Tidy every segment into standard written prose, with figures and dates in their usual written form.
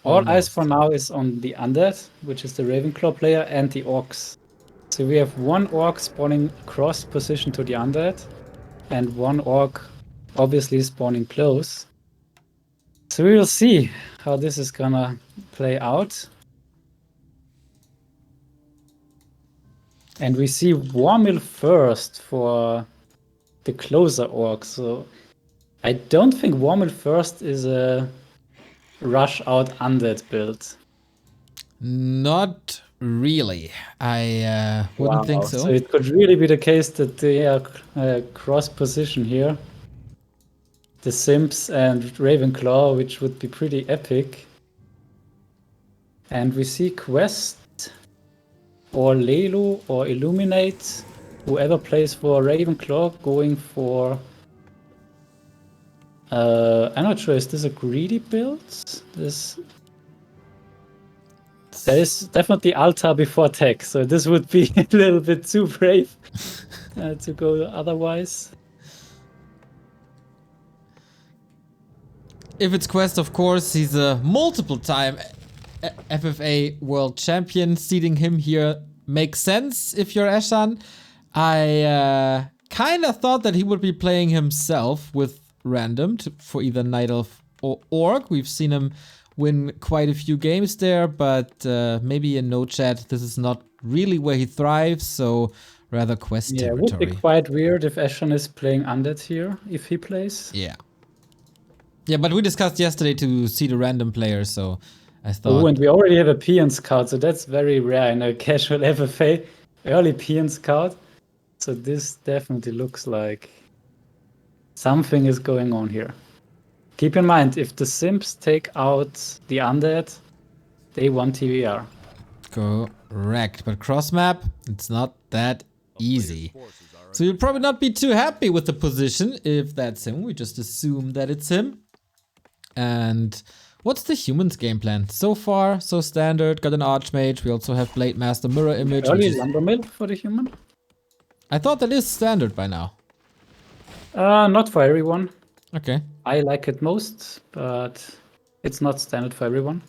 All eyes for now is on the Undead, which is the Ravenclaw player, and the Orcs. So we have one Orc spawning cross position to the Undead, and one Orc obviously spawning close. So we will see how this is gonna play out. And we see Warmill first for the closer Orc. So I don't think Warmill first is a rush out Undead build. Not really. I wouldn't think so. So it could really be the case that they are cross position here. The Simps and Ravenclaw, which would be pretty epic. And we see Quest or Lelu or Illuminate, whoever plays for Ravenclaw, going for... I'm not sure, is this a greedy build? There is definitely Altar before tech, so this would be a little bit too brave to go otherwise. If it's Quest, of course, he's a multiple-time FFA world champion. Seeding him here makes sense if you're Eshan. I kind of thought that he would be playing himself with random for either Night Elf or Orc. We've seen him win quite a few games there, but maybe in no chat, this is not really where he thrives, so rather Quest territory. Yeah, it would be quite weird if Eshan is playing Undead here, if he plays. Yeah. Yeah, but we discussed yesterday to see the random players, so I thought... Oh, and we already have a Peon Scout, so that's very rare in a casual FFA. Early Peon Scout. So this definitely looks like something is going on here. Keep in mind, if the Simps take out the Undead, they won TVR. Correct, but cross map, it's not that easy. So you'll probably not be too happy with the position if that's him. We just assume that it's him. And what's the humans' game plan? So far, so standard. Got an Archmage. We also have Blade Master Mirror Image. Early Lumber Mill for the human? I thought that is standard by now. Not for everyone. Okay. I like it most, but it's not standard for everyone.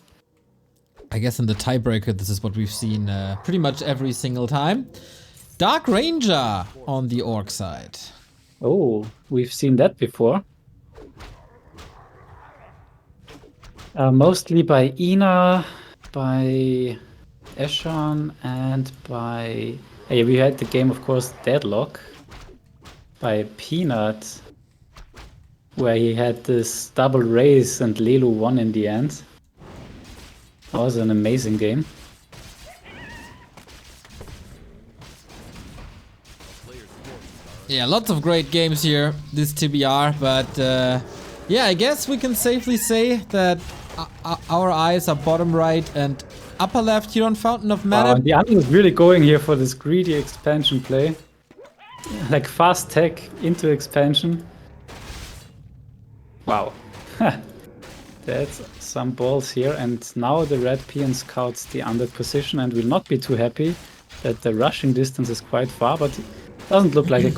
I guess in the Tiebreaker, this is what we've seen pretty much every single time. Dark Ranger on the Orc side. Oh, we've seen that before. Mostly by Ina, by Eshan, and by... we had the game, of course, Deadlock. By Peanut, where he had this double race and Lelu won in the end. That was an amazing game. Yeah, lots of great games here, this TBR, but yeah, I guess we can safely say that our eyes are bottom right and upper left here on Fountain of Mana. The Undead is really going here for this greedy expansion play. Like fast tech into expansion. Wow. That's some balls here, and now the red Peon scouts the Undead position and will not be too happy that the rushing distance is quite far, but it doesn't look like a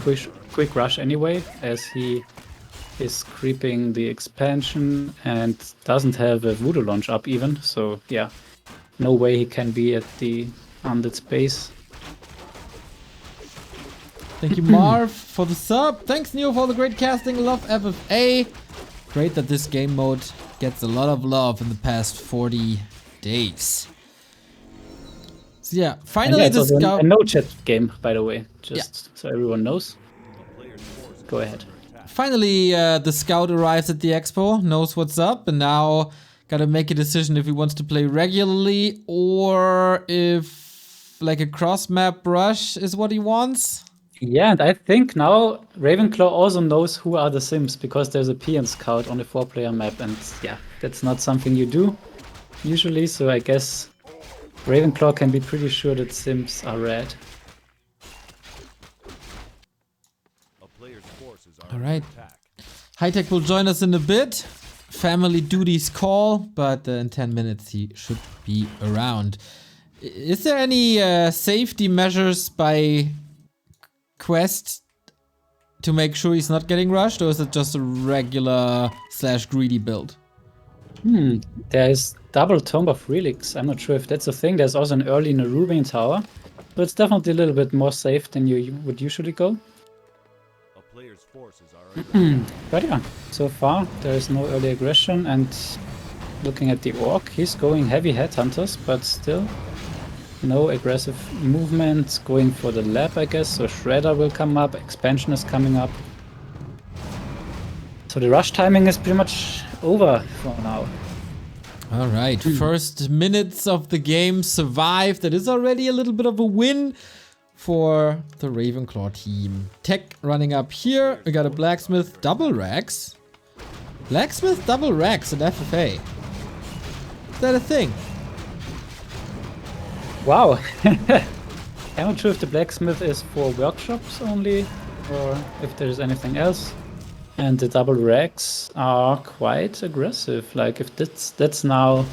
quick rush anyway, as he is creeping the expansion and doesn't have a Voodoo launch up even, so yeah, no way he can be at the Undead space. Thank you, Marv, for the sub. Thanks, Neo, for the great casting. Love FFA. Great that this game mode gets a lot of love in the past 40 days. So yeah, finally it's the also scout... a no-chat game, by the way, just so everyone knows. Go ahead. Finally, the scout arrives at the expo, knows what's up, and now gotta make a decision if he wants to play regularly or if like a cross-map rush is what he wants. Yeah, and I think now Ravenclaw also knows who are the Sims, because there's a Peon Scout on a 4-player map, and yeah, that's not something you do usually, so I guess Ravenclaw can be pretty sure that Sims are red. Alright. HighTac will join us in a bit. Family duties call, but in 10 minutes he should be around. Is there any safety measures by Quest to make sure he's not getting rushed, or is it just a regular / greedy build? There is double Tomb of Relics. I'm not sure if that's a thing. There's also an early Nerubian Tower. So it's definitely a little bit more safe than you would usually go. A player's forces are But yeah, so far there is no early aggression, and looking at the Orc, he's going heavy headhunters, but still no aggressive movement. Going for the lab, I guess, so Shredder will come up, expansion is coming up. So the rush timing is pretty much over for now. All right, first minutes of the game survived. That is already a little bit of a win for the Ravenclaw team. Tech running up here. We got a Blacksmith double racks. Blacksmith double racks in FFA. Is that a thing? Wow. I'm not sure if the Blacksmith is for workshops only, or if there's anything else. And the double racks are quite aggressive. Like if that's now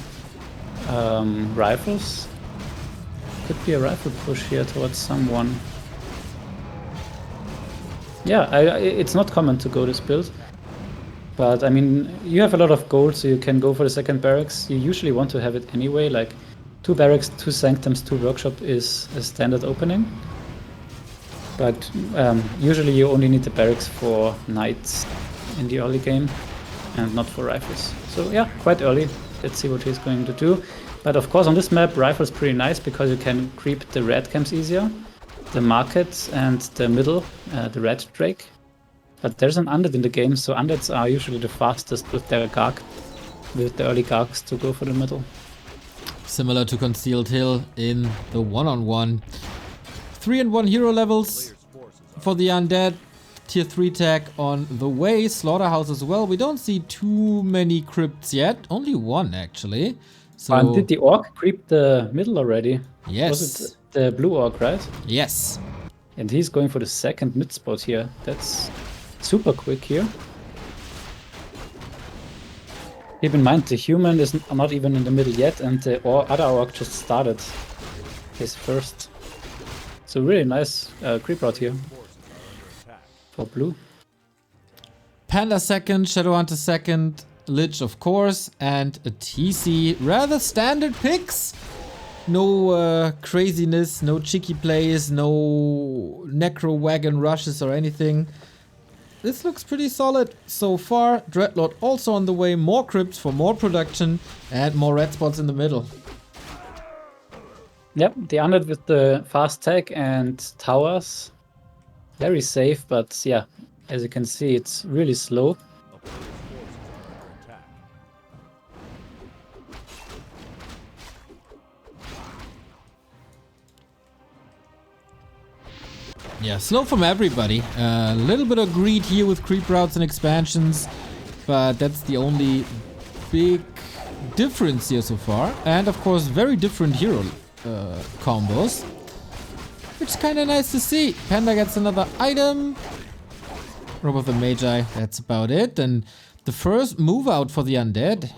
rifles, could be a rifle push here towards someone. Yeah, it's not common to go this build, but I mean you have a lot of gold, so you can go for the second barracks. You usually want to have it anyway. Like 2 barracks, 2 sanctums, 2 workshop is a standard opening. But usually you only need the barracks for knights in the early game and not for rifles. So yeah, quite early. Let's see what he's going to do. But of course on this map rifles pretty nice because you can creep the red camps easier, the market and the middle, the red drake. But there's an undead in the game, so undeads are usually the fastest with their garg, with the early gargs to go for the middle. Similar to Concealed Hill in the one-on-one. 3-1 hero levels for the Undead. Tier 3 tag on the way. Slaughterhouse as well. We don't see too many crypts yet. Only one actually. So And did the Orc creep the middle already? yes. Was it the blue Orc, right? Yes. And he's going for the second mid spot here. That's super quick here. Keep in mind the human is not even in the middle yet, and the other Orc just started his first. So really nice creep route here for blue. Panda second, Shadowhunter second, Lich of course, and a TC. Rather standard picks. No craziness, no cheeky plays, no necro wagon rushes or anything. This looks pretty solid so far. Dreadlord also on the way. More crypts for more production and more red spots in the middle. Yep, the Undead with the fast tech and towers. Very safe, but yeah, as you can see, it's really slow. Yeah, slow from everybody. A little bit of greed here with creep routes and expansions, but that's the only big difference here so far. And of course, very different hero combos, which is kind of nice to see. Panda gets another item. Robe of the Magi, that's about it. And the first move out for the Undead.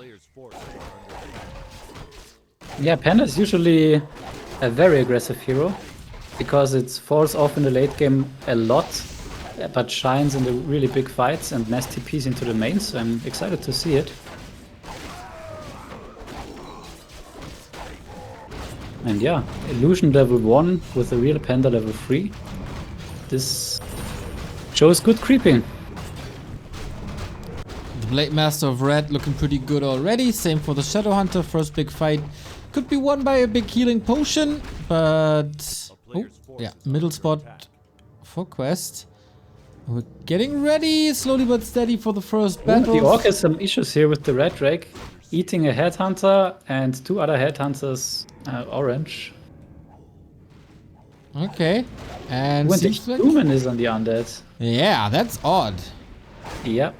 Yeah, Panda is usually a very aggressive hero because it falls off in the late game a lot, but shines in the really big fights and mass TPs into the main, so I'm excited to see it. And yeah, Illusion level 1 with a real Panda level 3. This shows good creeping. The Blade Master of Red looking pretty good already. Same for the Shadowhunter. First big fight could be won by a big healing potion, but oh, yeah, middle spot for quest. We're getting ready slowly but steady for the first battle. The Orc has some issues here with the Red Drake, eating a Headhunter and 2 other Headhunters orange. Okay, and When the seems like human is on the Undead. yeah, that's odd. Yep.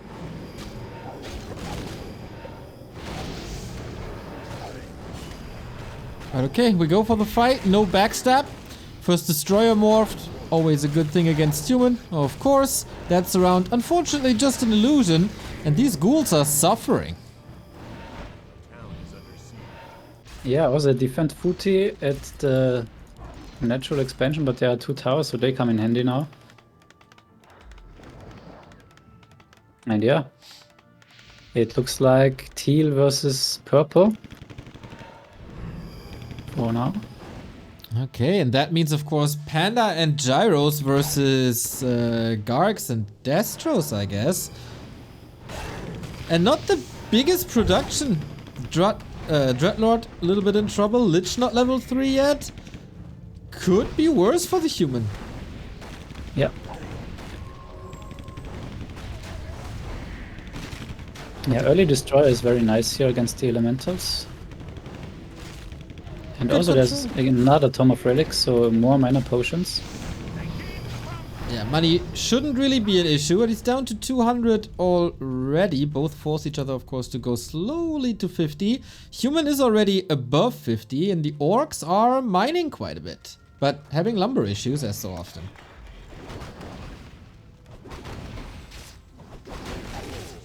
But okay, we go for the fight. No backstab. First destroyer morphed. Always a good thing against human. Of course, that's around. Unfortunately, just an illusion. And these ghouls are suffering. Yeah, also defend Footy at the natural expansion, but there are 2 towers, so they come in handy now. And yeah, It looks like teal versus purple. For now. Okay, and that means, of course, Panda and Gyros versus Gargs and Destros, I guess. And not the biggest production. Dreadlord a little bit in trouble. Lich not level 3 yet. Could be worse for the human. Yeah. Yeah, early destroyer is very nice here against the elementals. And also there's another Tome of Relics, so more mana potions. Yeah, money shouldn't really be an issue, but he's down to 200 already. Both force each other, of course, to go slowly to 50. Human is already above 50, and the orcs are mining quite a bit, but having lumber issues as so often.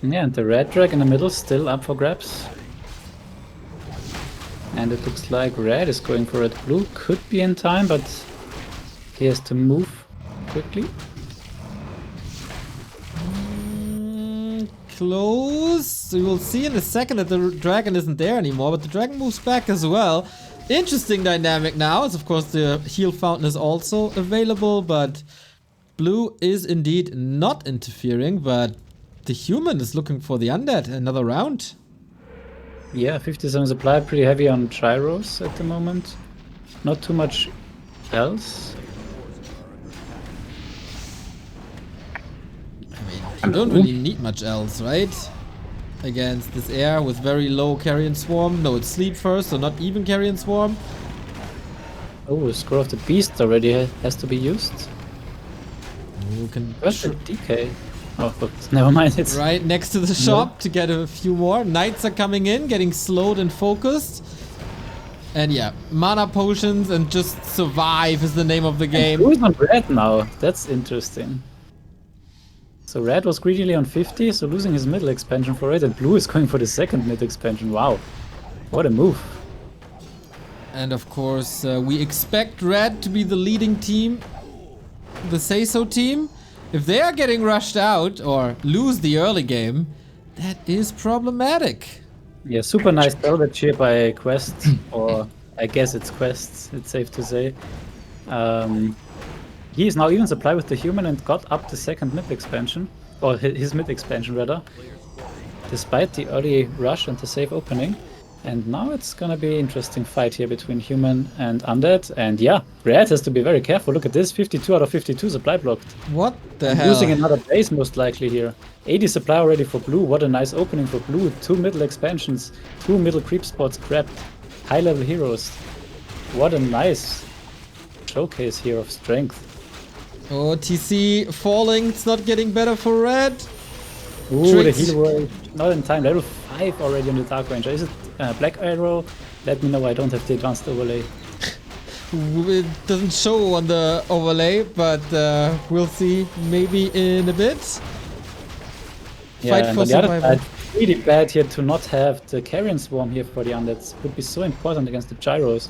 Yeah, and the red drag in the middle still up for grabs. And it looks like red is going for red blue. Could be in time, but he has to move quickly. Close. We will see in a second that the dragon isn't there anymore, but the dragon moves back as well. Interesting dynamic now, as of course the heal fountain is also available, but blue is indeed not interfering, but the human is looking for the undead. Another round. Yeah, 57 supply, pretty heavy on gyros at the moment. Not too much else. I mean, you don't really need much else, right? Against this air with very low carrion swarm. No, it's sleep first, so not even carrion swarm. Oh, Scroll of the Beast already has to be used. You can Where's the DK? Oh, but never mind. It's right next to the shop to get a few more. Knights are coming in, getting slowed and focused. And yeah, mana potions and just survive is the name of the game. Blue's on red now. That's interesting. So red was greedily on 50, so losing his middle expansion for it, and blue is going for the second mid expansion. Wow, what a move. And of course, we expect red to be the leading team, the Say-So team. If they are getting rushed out or lose the early game, that is problematic. Yeah, super nice salvage here by Quest, or I guess it's Quests, it's safe to say. He is now even supplied with the human and got up the second mid expansion, or his mid expansion rather, despite the early rush and the safe opening. And now it's gonna be an interesting fight here between human and undead. And yeah, red has to be very careful. Look at this, 52 out of 52 supply blocked. What the hell? Losing another base most likely here. 80 supply already for blue. What a nice opening for blue. 2 middle expansions, 2 middle creep spots grabbed. High level heroes. What a nice showcase here of strength. Oh, TC falling. It's not getting better for red. Ooh, Tricks. the heal word. Not in time. Level 5 already on the Dark Ranger. Is it Black Arrow? Let me know, I don't have the advanced overlay. It doesn't show on the overlay, but we'll see maybe in a bit. Yeah, Fight and for on the other survival. side, really bad here to not have the Carrion Swarm here for the Undeads. Would be so important against the Gyros.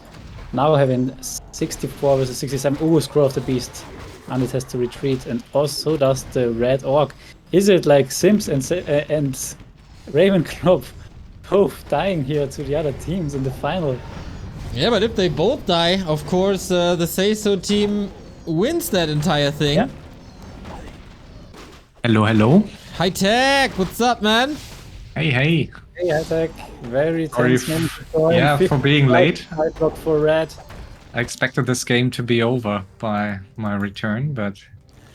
Now having 64 versus 67. Ooh, Scroll of the Beast. Undead has to retreat, and also does the Red Orc. Is it like Sims and Ravenclaw both dying here to the other teams in the final? Yeah, but if they both die, of course, the Say-So team wins that entire thing. Yeah. Hello, hello. HighTac, what's up, man? Hey, hey. Hey, HighTac. Very Sorry tense minute for yeah, for being late. High block for red. I expected this game to be over by my return, but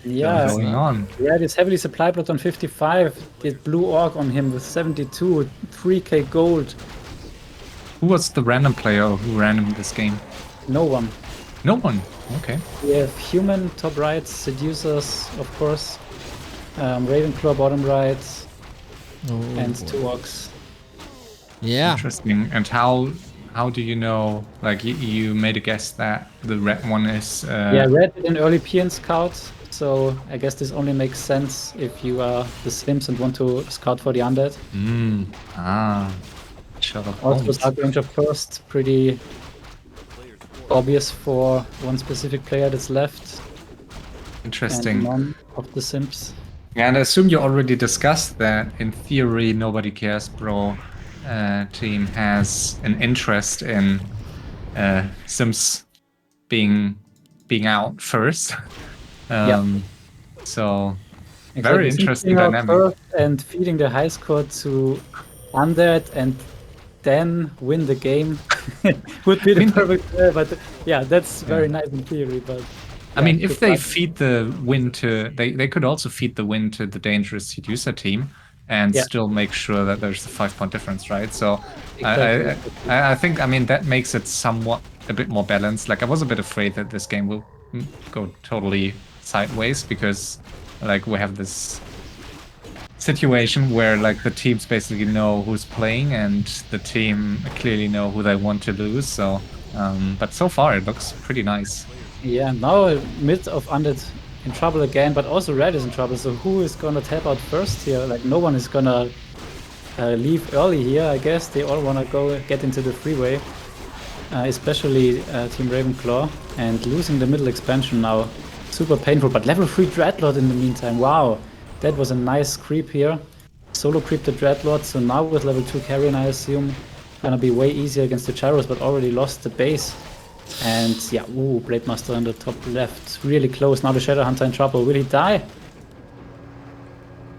Yeah, what's going on? red is heavily supply blocked on 55. Did blue orc on him with 72, 3k gold. Who was the random player who ran this game? No one. No one. Okay. We have human top right, seducers, of course, Ravenclaw bottom right, and 2 orcs. Yeah. Interesting. And how do you know? Like you made a guess that the red one is. Yeah, red did an early PN scout, so I guess this only makes sense if you are the Sims and want to scout for the undead. Sherlock Also, Holmes. Dark Ranger first, pretty obvious for one specific player that's left. Interesting. And none of the Sims. Yeah, and I assume you already discussed that in theory nobody cares bro team has an interest in Sims being out first. So very interesting Sims dynamic. first and feeding the high score to Undead and then win the game would be the perfect play. But yeah, that's very nice in theory. But I mean, if they feed the win to, they could also feed the win to the dangerous seducer team and still make sure that there's a 5-point difference, right? So I think, I mean, that makes it somewhat a bit more balanced. Like I was a bit afraid that this game will go totally sideways because like we have this situation where like the teams basically know who's playing and the team clearly know who they want to lose. So, but so far it looks pretty nice. Yeah, now mid of Undead in trouble again, but also Red is in trouble. So who is gonna tap out first here? Like no one is gonna leave early here. I guess they all wanna go get into the freeway, especially Team Ravenclaw. And losing the middle expansion now, super painful. But level 3 Dreadlord in the meantime. Wow, that was a nice creep here. Solo creep the Dreadlord. So now with level 2 Carrion, I assume gonna be way easier against the Gyros, but already lost the base. And yeah, ooh, Blade Master on the top left, really close. Now the Shadow Hunter in trouble. Will he die?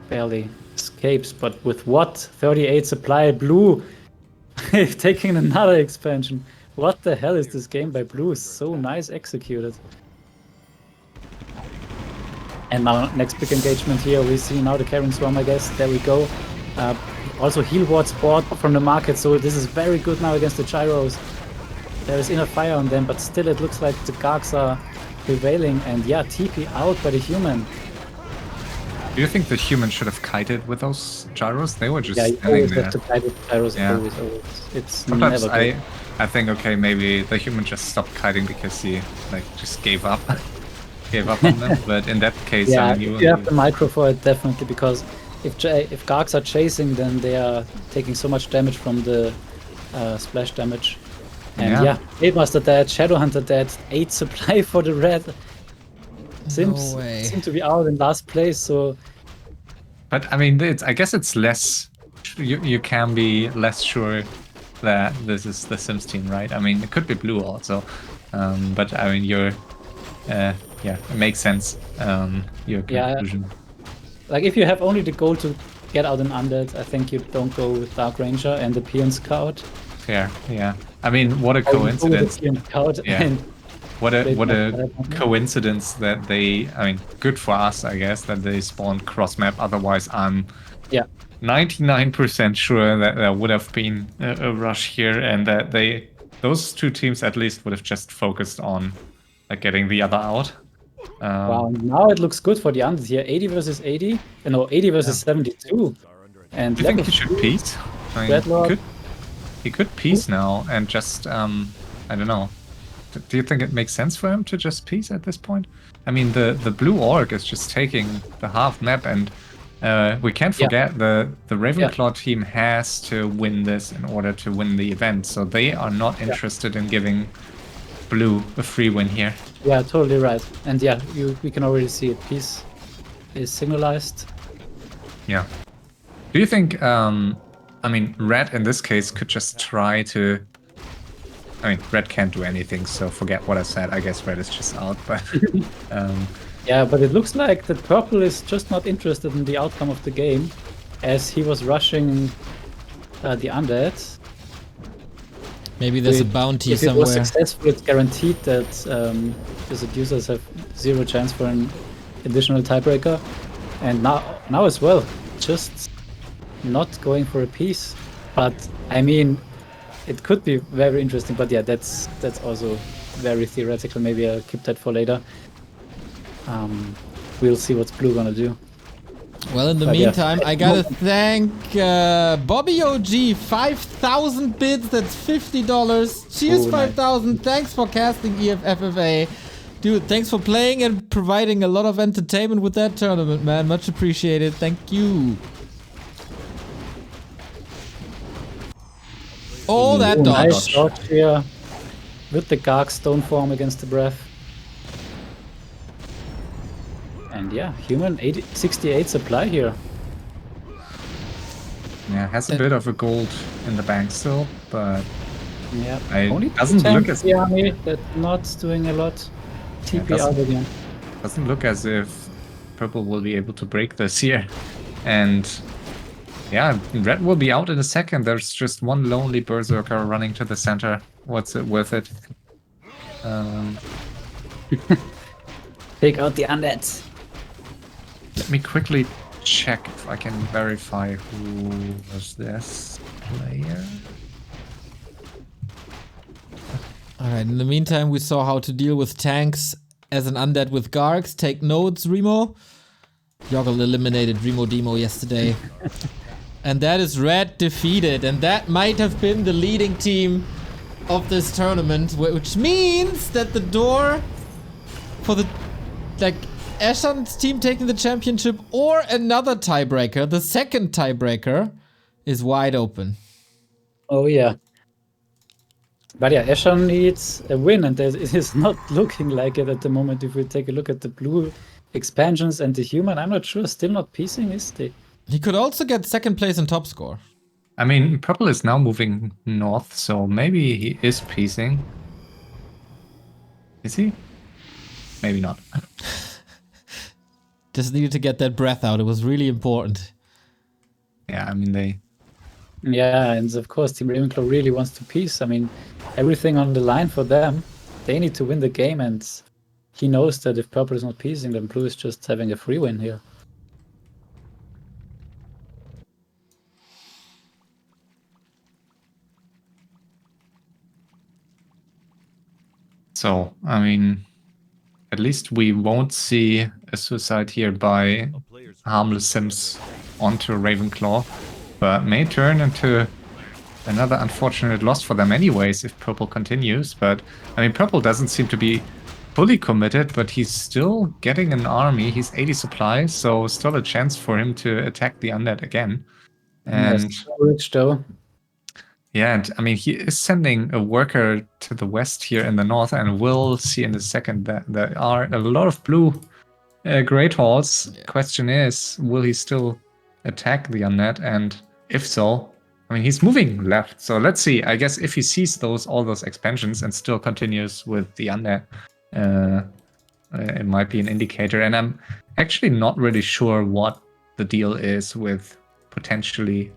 Barely escapes, but with what? 38 supply. Blue taking another expansion. What the hell is this game by Blue? So nice executed. And now next big engagement here, we see now the Carrion Swarm, I guess. There we go. Also heal wards bought from the market, so this is very good now against the Gyros. There is inner fire on them, but still it looks like the Gargs are prevailing. And yeah, TP out by the human. Do you think the human should have kited with those gyros? They were just you standing always there. have to kite with gyros, always. It's Sometimes never good. I think, okay, maybe the human just stopped kiting because he like just gave up. Gave up on them, but in that case, Yeah, I mean, you have the micro for it, definitely, because if Gargs are chasing, then they are taking so much damage from the splash damage. And yeah, Blade Master dead, Shadowhunter dead, 8 supply for the red. Sims seem to be out in last place, so. But I mean, I guess it's less. You can be less sure that this is the Sims team, right? I mean, it could be Blue also, but I mean, yeah, it makes sense. Your conclusion. Like if you have only the goal to get out an Undead, I think you don't go with Dark Ranger and the Peon Scout. Fair, yeah. I mean, what a coincidence. Yeah. What a coincidence that they, I mean, good for us, I guess, that they spawned cross map. Otherwise, I'm 99% sure that there would have been a rush here, and that those two teams at least would have just focused on like getting the other out. Wow, now it looks good for the Undead here. 80 versus 80, no, 80 versus 72. And do you think he should peace? I mean, he could peace now and just, I don't know. Do you think it makes sense for him to just peace at this point? I mean, the blue orc is just taking the half map, and we can't forget the Ravenclaw team has to win this in order to win the event, so they are not interested in giving blue a free win here. Yeah, totally right. And yeah, we can already see it. Peace is signalized. Yeah. Do you think, I mean, Red in this case could just try to... I mean, Red can't do anything, so forget what I said. I guess Red is just out, but... yeah, but it looks like that Purple is just not interested in the outcome of the game, as he was rushing the Undead. Maybe there's a bounty somewhere. If it was successful, it's guaranteed that the seducers have 0 chance for an additional tiebreaker. And now as well, just not going for a piece. But I mean, it could be very interesting. But yeah, that's also very theoretical. Maybe I'll keep that for later. We'll see what's Blue gonna do. Well, in the meantime, I gotta thank Bobby OG, 5,000 bits, that's $50. Cheers, 5,000. Nice. Thanks for casting FFA. Dude, thanks for playing and providing a lot of entertainment with that tournament, man. Much appreciated. Thank you. Oh, that dodge. Nice dodge here with the Garg stone form against the breath. And yeah, human 68 supply here. Yeah, has a bit of a gold in the bank still, but Yeah, it only doesn't look as the army that's not doing a lot. Yeah, TP out again. doesn't look as if purple will be able to break this here. And yeah, red will be out in a second. There's just one lonely berserker running to the center. What's it worth it? Take out the undead. Let me quickly check if I can verify who was this player. Alright, in the meantime, we saw how to deal with tanks as an undead with Gargs. Take notes, Remo. Yoggle eliminated Remo Demo yesterday. And that is red defeated. And that might have been the leading team of this tournament, which means that the door for the, like, Eshan's team taking the championship or another tiebreaker, the second tiebreaker, is wide open. Oh yeah. But yeah, Eshan needs a win, and it is not looking like it at the moment. If we take a look at the blue expansions and the human, I'm not sure. Still not piecing, is they? He could also get second place in top score. I mean, purple is now moving north, so maybe he is piecing. Is he? Maybe not. Just needed to get that breath out. It was really important. Yeah, I mean, they... Yeah, and of course, Team Ravenclaw really wants to piece. I mean, everything on the line for them. They need to win the game, and he knows that if purple is not piecing, then blue is just having a free win here. So, I mean, at least we won't see a suicide here by harmless Sims onto Ravenclaw, but may turn into another unfortunate loss for them anyways if purple continues. But, I mean, purple doesn't seem to be fully committed, but he's still getting an army. He's 80 supplies, so still a chance for him to attack the undead again. And so rich though. yeah, and I mean, he is sending a worker to the west here in the north, and we'll see in a second that there are a lot of blue Great Halls. Yeah. Question is, will he still attack the undead? And if so, I mean, he's moving left. So let's see. I guess if he sees all those expansions and still continues with the undead, it might be an indicator. And I'm actually not really sure what the deal is with potentially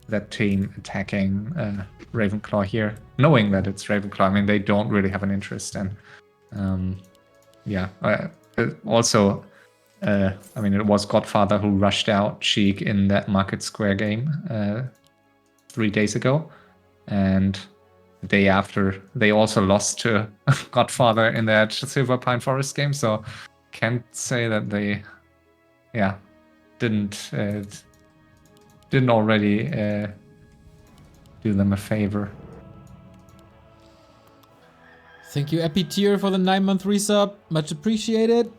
that team attacking Ravenclaw here, knowing that it's Ravenclaw. I mean, they don't really have an interest, and yeah. Also, I mean, it was Godfather who rushed out Sheik in that Market Square game 3 days ago, and the day after they also lost to Godfather in that Silver Pine Forest game. So can't say that they, yeah, didn't already do them a favor. Thank you, Epitier, for the 9-month resub. Much appreciated.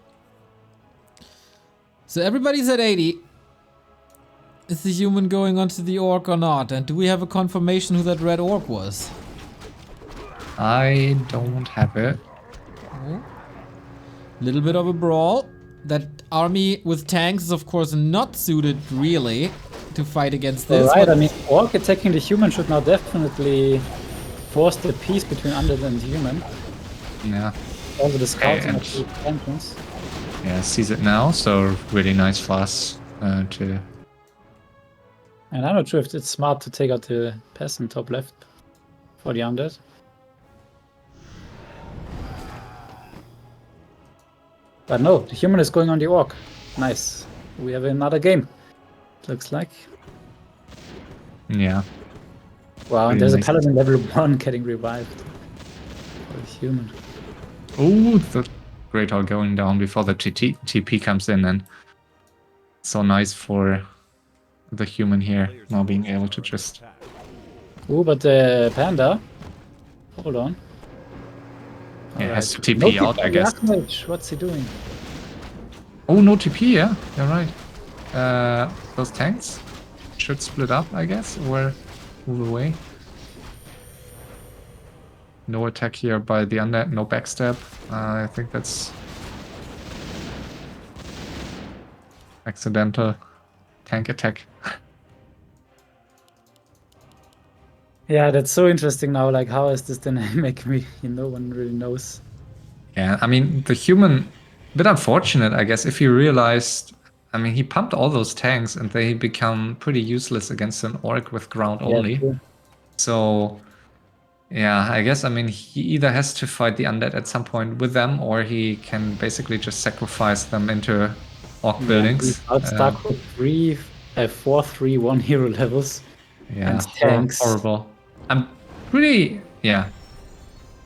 So everybody's at 80. Is the human going onto the orc or not? And do we have a confirmation who that red orc was? I don't have it. Little bit of a brawl. That army with tanks is of course not suited really to fight against this. Right, I mean, orc attacking the human should now definitely force the peace between undead and human. Yeah. Also the scouts and the champions. Yeah, sees it now, so really nice for us to... And I'm not sure if it's smart to take out the peasant top left for the undead. But no, the human is going on the orc. Nice. We have another game. Looks like. Yeah. Wow, and there's a paladin level 1 getting revived. For the human. Oh, the Great Hall going down before the TP comes in, and so nice for the human here now being able to just... Oh, but the panda. Hold on. Yeah, has to TP out, I guess. What's he doing? Oh, no TP, yeah, you're right. Those tanks should split up, I guess, or move away. No attack here by the undead, no backstab. I think that's accidental tank attack. Yeah, that's so interesting now. Like, how is this dynamic? No one really knows. Yeah, I mean, the human, bit unfortunate, I guess, if he realized, I mean, he pumped all those tanks and they become pretty useless against an orc with ground Yeah, only. true. So, yeah, I guess, I mean, he either has to fight the undead at some point with them or he can basically just sacrifice them into orc Yeah, buildings. he's stuck with 4, 3, 1 hero levels Yeah, and tanks. horrible. I'm pretty, yeah,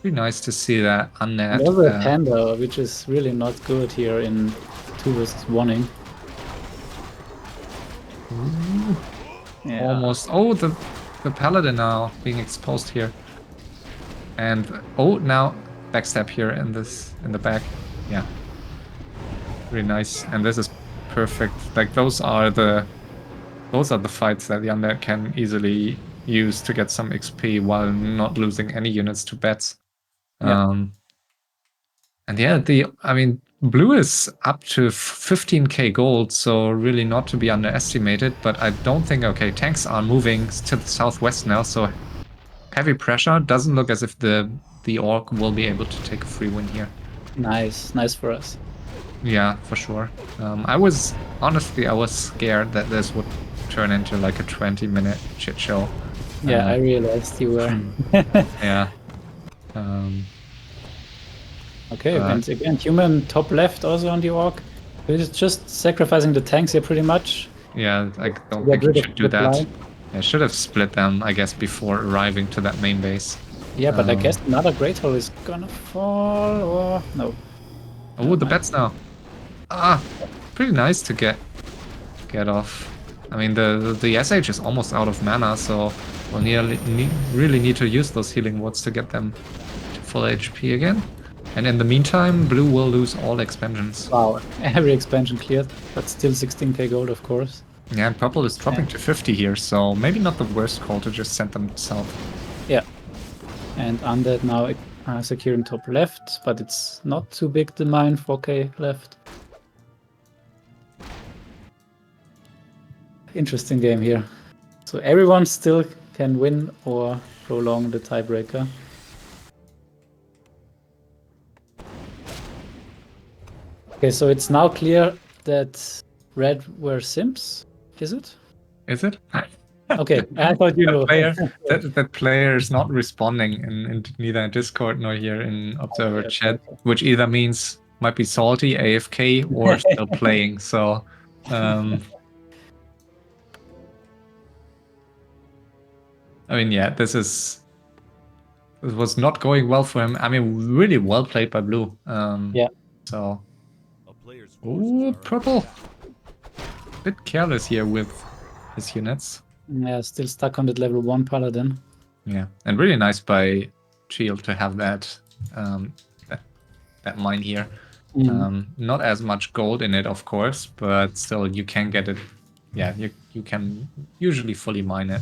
pretty nice to see that And also a undead. panda, which is really not good here in 2 versus 1ing. Yeah. Almost. Oh, the paladin now being exposed here. And oh, now backstab here in the back. Yeah. Really nice. And this is perfect. Like those are the fights that the undead can easily use to get some XP while not losing any units to bats. Yeah. And yeah, I mean, blue is up to 15k gold, so really not to be underestimated. But I don't think, okay, tanks are moving to the southwest now, so heavy pressure. Doesn't look as if the orc will be able to take a free win here. Nice for us. Yeah, for sure. I was scared that this would turn into like a 20-minute shit show. Yeah, I realized you were. Yeah. Okay, and again, human top left also on the orc. He's just sacrificing the tanks here pretty much. Yeah, I don't Get think you rid of should do the that. fly. I should have split them, I guess, before arriving to that main base. Yeah, but I guess another Great Hole is gonna fall, or no. Oh, the bats now. Ah, pretty nice to get off. I mean, the SH is almost out of mana, so we'll really need to use those healing wards to get them to full HP again. And in the meantime, blue will lose all expansions. Wow, every expansion cleared, but still 16k gold, of course. Yeah, and purple is dropping to 50 here, so maybe not the worst call to just send them south. Yeah. And Undead now securing top left, but it's not too big the mine, 4k left. Interesting game here. So everyone still can win or prolong the tiebreaker. Okay, so it's now clear that red were simps, is it? Is it? Okay, I thought you know. That player is not responding in neither in Discord nor here in Observer chat, which either means might be salty, AFK, or still playing. So, I mean, yeah, this was not going well for him. I mean, really well played by blue. Yeah. So, Ooh, purple. Bit careless here with his units. Yeah, still stuck on that level 1 paladin. Yeah, and really nice by Shield to have that that mine here. Not as much gold in it, of course, but still you can get it. Yeah, you can usually fully mine it,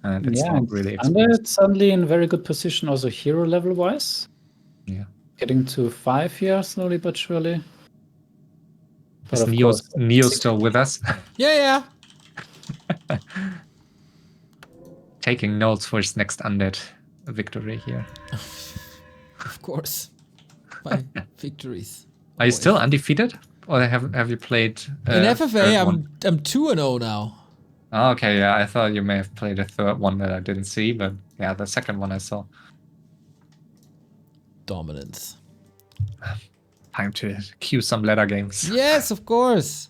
and it's not really expensive. And it's suddenly in very good position, also hero level wise. Yeah, Getting to 5 here slowly but surely. is Neo still with us? Yeah. Taking notes for his next undead victory here. Of course. My victories. Are you still undefeated, or have you played? In FFA, one? I'm 2-0 now. Oh, okay, yeah, I thought you may have played a third one that I didn't see, but yeah, the second one I saw. Dominance. Time to cue some ladder games. Yes, of course.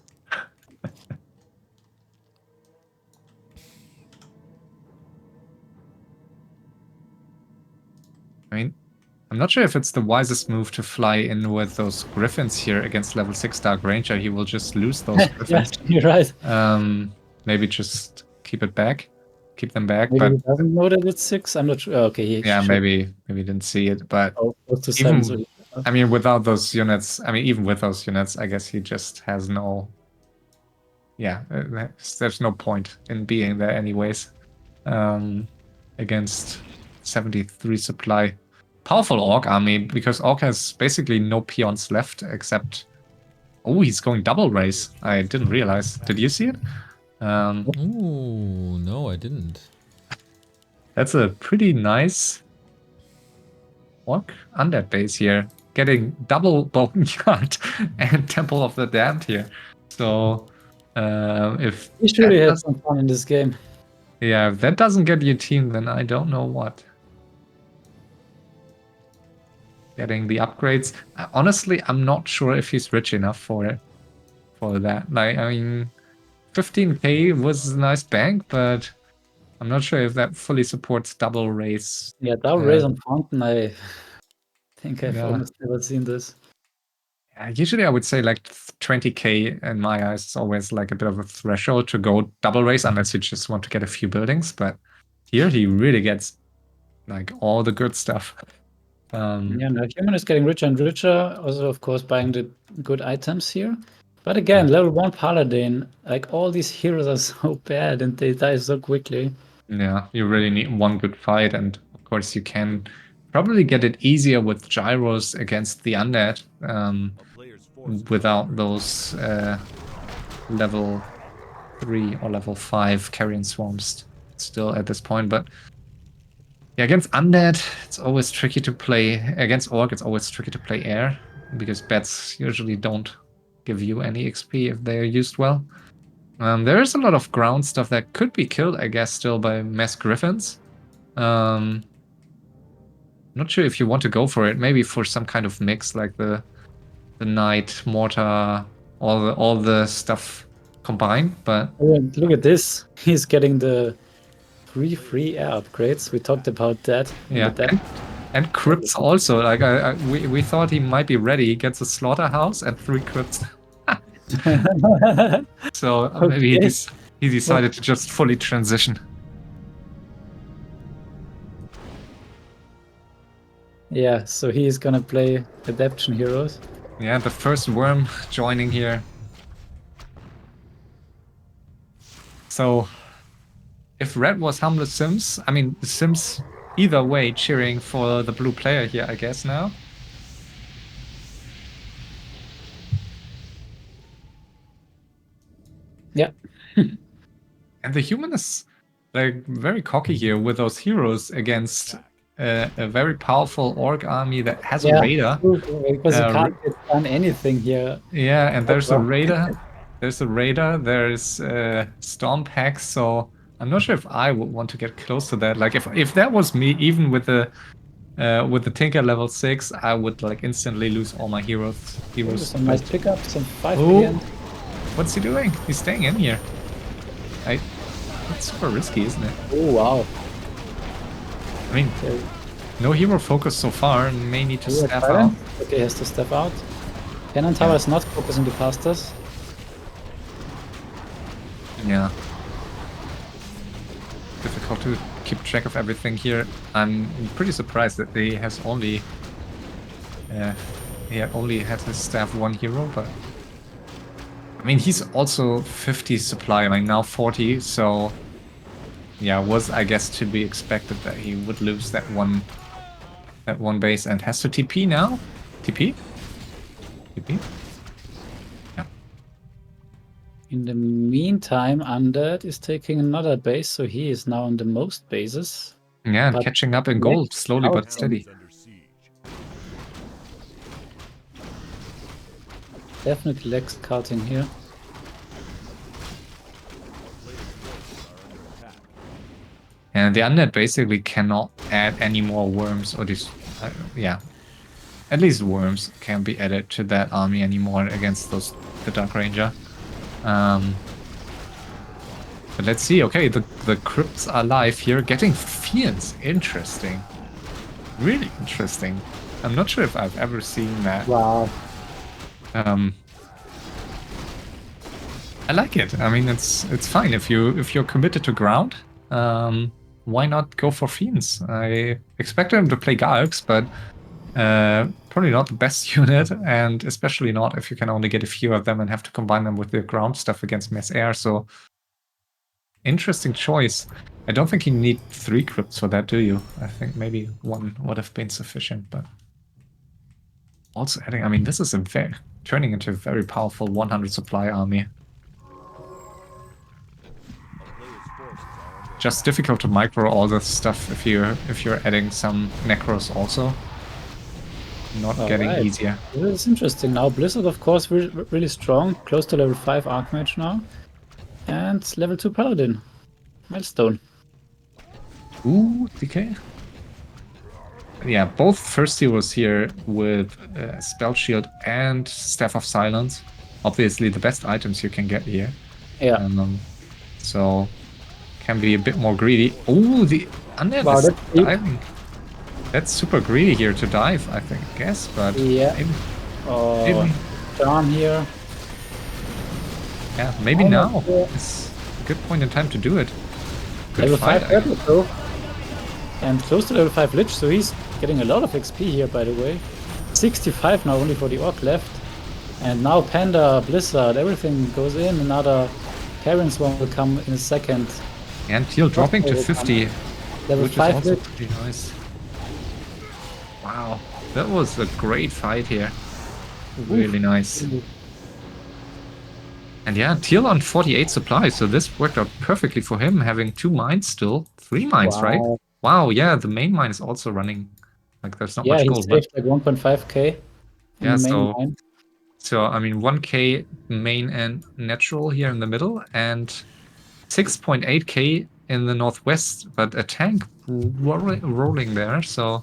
I mean, I'm not sure if it's the wisest move to fly in with those griffins here against level 6 Dark Ranger. He will just lose those griffins. Yeah, you're right. Maybe just keep them back. Maybe but he doesn't know that it's 6. I'm not sure. Okay, yeah, maybe didn't see it. But close to 7. So I mean, without those units, I mean, even with those units, I guess he just has no. Yeah, there's no point in being there anyways. Against 73 supply. Powerful Orc army, because Orc has basically no peons left except Oh, he's going double race. I didn't realize. Did you see it? Ooh, no, I didn't. That's a pretty nice Undead base here. Getting double Boneyard and Temple of the Damned here. So, if He surely had some fun in this game. yeah, if that doesn't get you team, then I don't know what. Getting the upgrades. Honestly, I'm not sure if he's rich enough for it. For that. Like, I mean, 15k was a nice bank, but I'm not sure if that fully supports double race. Yeah, double race on Fountain, I think I've Yeah. almost never seen this. Usually I would say like 20k in my eyes is always like a bit of a threshold to go double race unless you just want to get a few buildings. But here he really gets like all the good stuff. Yeah, no, human is getting richer and richer. Also, of course, buying the good items here. But again, level 1 Paladin, like all these heroes are so bad and they die so quickly. Yeah, you really need one good fight, and of course you can probably get it easier with gyros against the undead without those level 3 or level 5 carrion swarms still at this point. But yeah, against undead, it's always tricky to play. Against orc, it's always tricky to play air because bats usually don't give you any XP if they're used well. There is a lot of ground stuff that could be killed, I guess, still by mass griffins. Not sure if you want to go for it. Maybe for some kind of mix, like the knight, mortar, all the stuff combined. But Oh, and look at this. He's getting the free air upgrades. We talked about that. yeah, and crypts also. Like we thought he might be ready. He gets a slaughterhouse and 3 crypts. So maybe he decided to just fully transition. Yeah, so he is gonna play Adaption Heroes. Yeah, the first worm joining here. So if red was harmless Sims, I mean the Sims either way cheering for the blue player here, I guess now. Yeah. And the human is like very cocky here with those heroes against a very powerful orc army that has a raider. Because he can't get done anything here. Yeah, and there's a raider. There's a raider. There's storm packs. So I'm not sure if I would want to get close to that. Like if that was me, even with the Tinker level 6, I would like instantly lose all my heroes. Some nice pickup, some 5 Oh, what's he doing? He's staying in here. That's super risky, isn't it? Oh wow. I mean, no hero focus so far. May need to step out. Okay, he has to step out. Cannon Tower is not focusing the fastest. Yeah. Difficult to keep track of everything here. I'm pretty surprised that he has only had his staff 1 hero, but I mean he's also 50 supply, I mean now 40, so yeah, was I guess to be expected that he would lose that one base and has to TP now? TP? TP? Yeah. In the meantime, Undead is taking another base, so he is now on the most bases. Yeah, and catching up in gold, slowly but steady. Definitely Lex scouting here. And the Undead basically cannot add any more worms, or this, yeah. At least worms can't be added to that army anymore against the Dark Ranger. But let's see. Okay, the crypts are live here. Getting Fiends. Interesting. Really interesting. I'm not sure if I've ever seen that. Wow. I like it. I mean, it's fine if you're committed to ground. Why not go for Fiends? I expected him to play Gargs, but probably not the best unit, and especially not if you can only get a few of them and have to combine them with the ground stuff against mass air. So interesting choice. I don't think you need 3 crypts for that, do you? I think maybe 1 would have been sufficient, but also adding, I mean, this is a very turning into a very powerful 100 supply army. Just difficult to micro all this stuff if you're adding some necros also. Not getting easier. This is interesting. Now Blizzard, of course, really strong, close to level 5 Archmage now, and level 2 Paladin. Milestone. Ooh, DK. Yeah, both first heroes here with Spell Shield and Staff of Silence. Obviously, the best items you can get here. Yeah. So can be a bit more greedy. Ooh, the Undead is diving. That's super greedy here to dive, I guess, but yeah. maybe. Charm here. Yeah, maybe now is a good point in time to do it. Good level fight, 5 Turtle though. And close to level 5 Lich, so he's getting a lot of XP here, by the way. 65 now only for the Orc left. And now Panda, Blizzard, everything goes in. Another Parents one will come in a second. And Teal dropping to 50, level which 5 is also Lich. pretty nice. Wow, that was a great fight here. Really nice. And yeah, Teal on 48 supply, so this worked out perfectly for him, having 2 mines still. 3 mines, right? Wow, yeah, the main mine is also running. Like, there's not much gold. Yeah, he saved like 1.5k in the main mine. So, I mean, 1k main and natural here in the middle, and 6.8k in the northwest, but a tank rolling there, so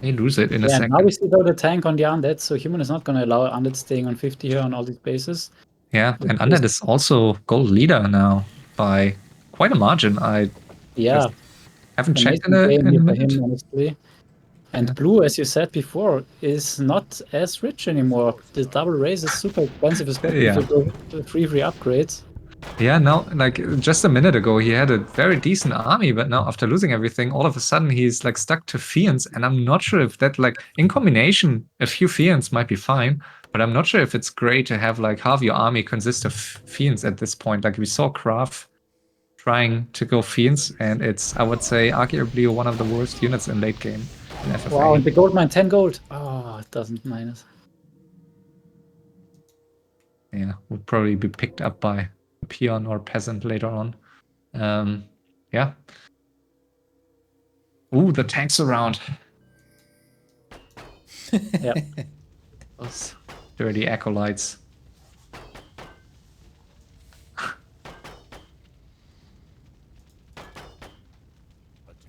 they lose it in a second. Now we see though the tank on the Undead, so Human is not going to allow Undead staying on 50 here on all these bases. Yeah, and Undead is also gold leader now by quite a margin. I haven't checked in a minute. Him, honestly. And Blue, as you said before, is not as rich anymore. The double raise is super expensive, especially if you go to free upgrades. Yeah, now, like, just a minute ago, he had a very decent army, but now after losing everything, all of a sudden he's, like, stuck to Fiends, and I'm not sure if that, like, in combination, a few Fiends might be fine, but I'm not sure if it's great to have, like, half your army consist of Fiends at this point. Like, we saw Craft trying to go Fiends, and it's, I would say, arguably one of the worst units in late game in FFA. Wow, and the gold mine, 10 gold. Oh, it doesn't minus. Yeah, would probably be picked up by peon or peasant later on. Yeah. Ooh, the tanks around. Yeah. Those dirty acolytes.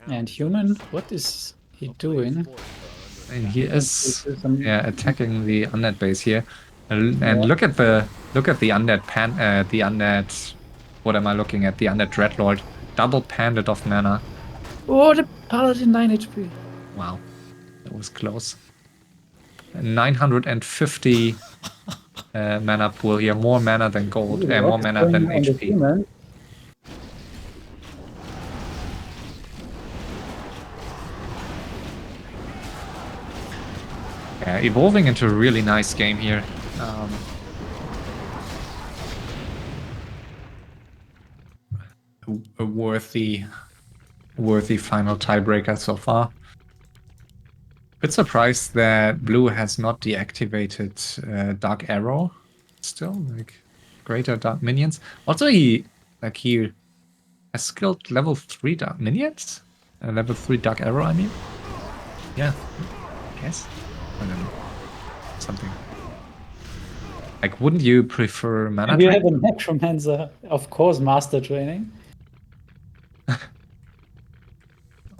And Human, what is he doing? And he is attacking the undead base here. And look at the undead what am I looking at? The undead dreadlord, double panded of mana. Oh, the paladin 9 HP. Wow, that was close. 950 mana pool here, more mana than gold, more mana than HP. Yeah, evolving into a really nice game here. A worthy final tiebreaker so far. Bit surprised that Blue has not deactivated Dark Arrow still, like greater Dark Minions. Also, he has skilled level 3 Dark Minions? Level 3 Dark Arrow, I mean? Yeah, I guess. I don't know. Something. Like, wouldn't you prefer mana training? You have a Necromancer, of course, master training.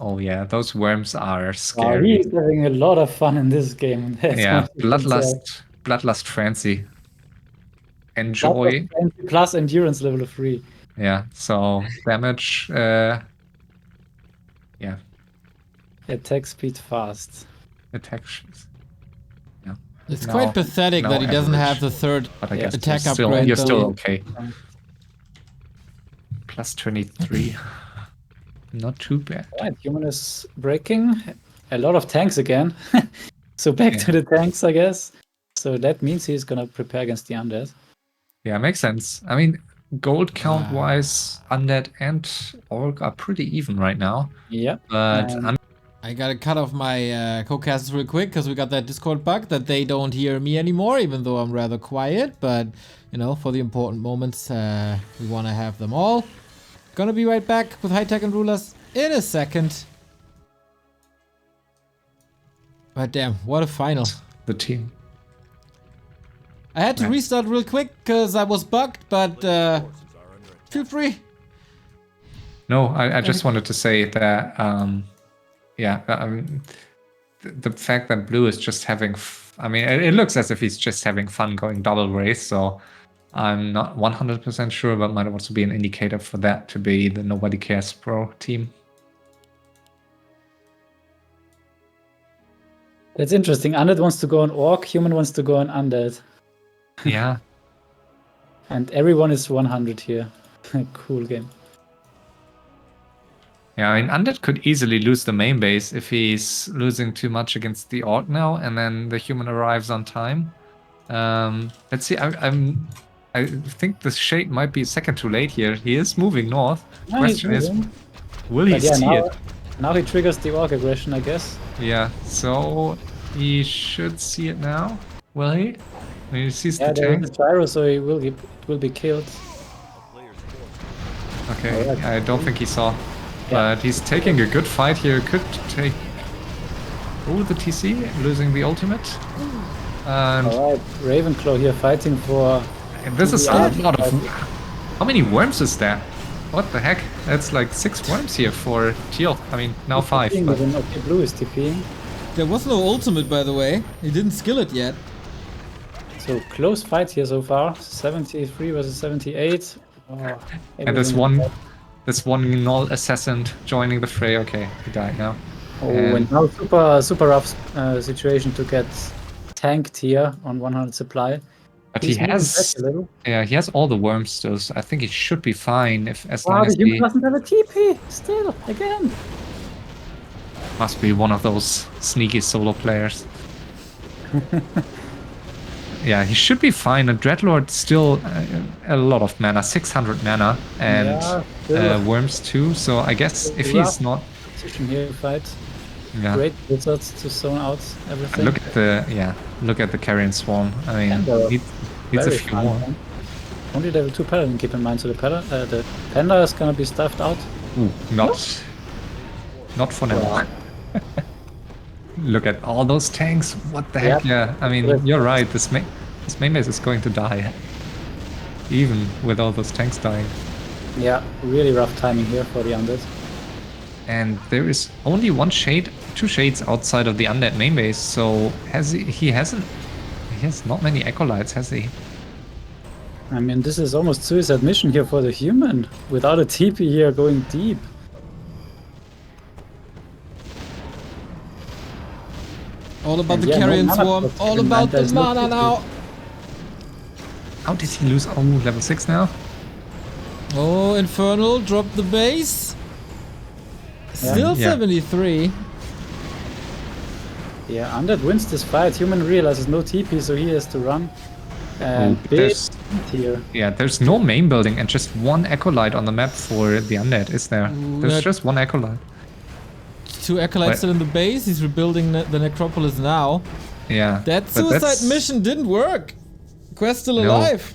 Oh yeah, those worms are scary. He's having a lot of fun in this game. Yeah, Bloodlust Frenzy. Enjoy. Bloodlust Frenzy plus Endurance level 3. Yeah, so damage, yeah. Attack speed fast. Attack. Yeah. It's quite pathetic that he doesn't have the third attack upgrade. You're still okay. Plus 23. Not too bad. Right, Human is breaking. A lot of tanks again. So back to the tanks, I guess. So that means he's gonna prepare against the Undead. Yeah, makes sense. I mean, gold count-wise, Undead and Orc are pretty even right now. Yeah. But I gotta cut off my co-casters real quick because we got that Discord bug that they don't hear me anymore, even though I'm rather quiet. But, you know, for the important moments, we want to have them all. Gonna be right back with HighTac and RulaZ in a second. But damn, what a final. The team. I had to restart real quick because I was bugged, but feel free. No, I just wanted to say that, the fact that Blue is just having, I mean, it looks as if he's just having fun going double race, so I'm not 100% sure, but might also be an indicator for that to be the Nobody Cares Pro team. That's interesting. Undead wants to go on Orc, Human wants to go on Undead. Yeah. And everyone is 100 here. Cool game. Yeah, I mean, Undead could easily lose the main base if he's losing too much against the Orc now, and then the Human arrives on time. Let's see, I think the Shade might be a second too late here. He is moving north. No, Question is, will he see it? Now he triggers the Orc aggression, I guess. Yeah, so he should see it now. Will he? When he sees the there tank. is a gyro, so it will be killed. Okay, Alright. I don't think he saw. Yeah. But he's taking a good fight here. Could take... Oh, the TC, losing the ultimate. And Alright, Ravenclaw here fighting for... this is a lot of... How many worms is that? What the heck? That's like 6 worms here for Teal. I mean, now 5. But... Okay, Blue is TPing. There was no ultimate, by the way. He didn't skill it yet. So close fight here so far. 73 versus 78. Oh, and this one null assassin joining the fray. Okay, he died now. Oh, and now super rough situation to get tanked here on 100 supply. But He's he has, a little. yeah, he has all the worms still. So I think he should be fine as long Wow, as the he Human doesn't have a TP still again. must be one of those sneaky solo players. Yeah, he should be fine. A Dreadlord still a lot of mana, 600 mana, and worms too. So I guess if he's not position here to fight. Yeah. Great wizards to zone out everything. Look at the Carrion Swarm. I mean, needs a few more. Man. Only level 2 Paladin, keep in mind. So the Panda is gonna be stuffed out. Ooh, not for now. Wow. Look at all those tanks. What the heck? Yeah, I mean, you're right. This main base is going to die. Even with all those tanks dying. Yeah, really rough timing here for the Undead. And there is only two shades outside of the Undead main base. So he has not many acolytes, has he? I mean, this is almost suicide mission here for the Human. Without a TP here going deep. All about the Carrion Swarm, all about the mana now. How did he lose? Oh, level 6 now? Oh, Infernal, drop the base. Still 73. Yeah, Undead wins this fight. Human realizes no TP, so he has to run. And big here. Yeah, there's no main building and just one acolyte on the map for the Undead, is there? There's just one acolyte. 2 acolytes still in the base. He's rebuilding the necropolis now. Yeah. That suicide mission didn't work. Quest still alive.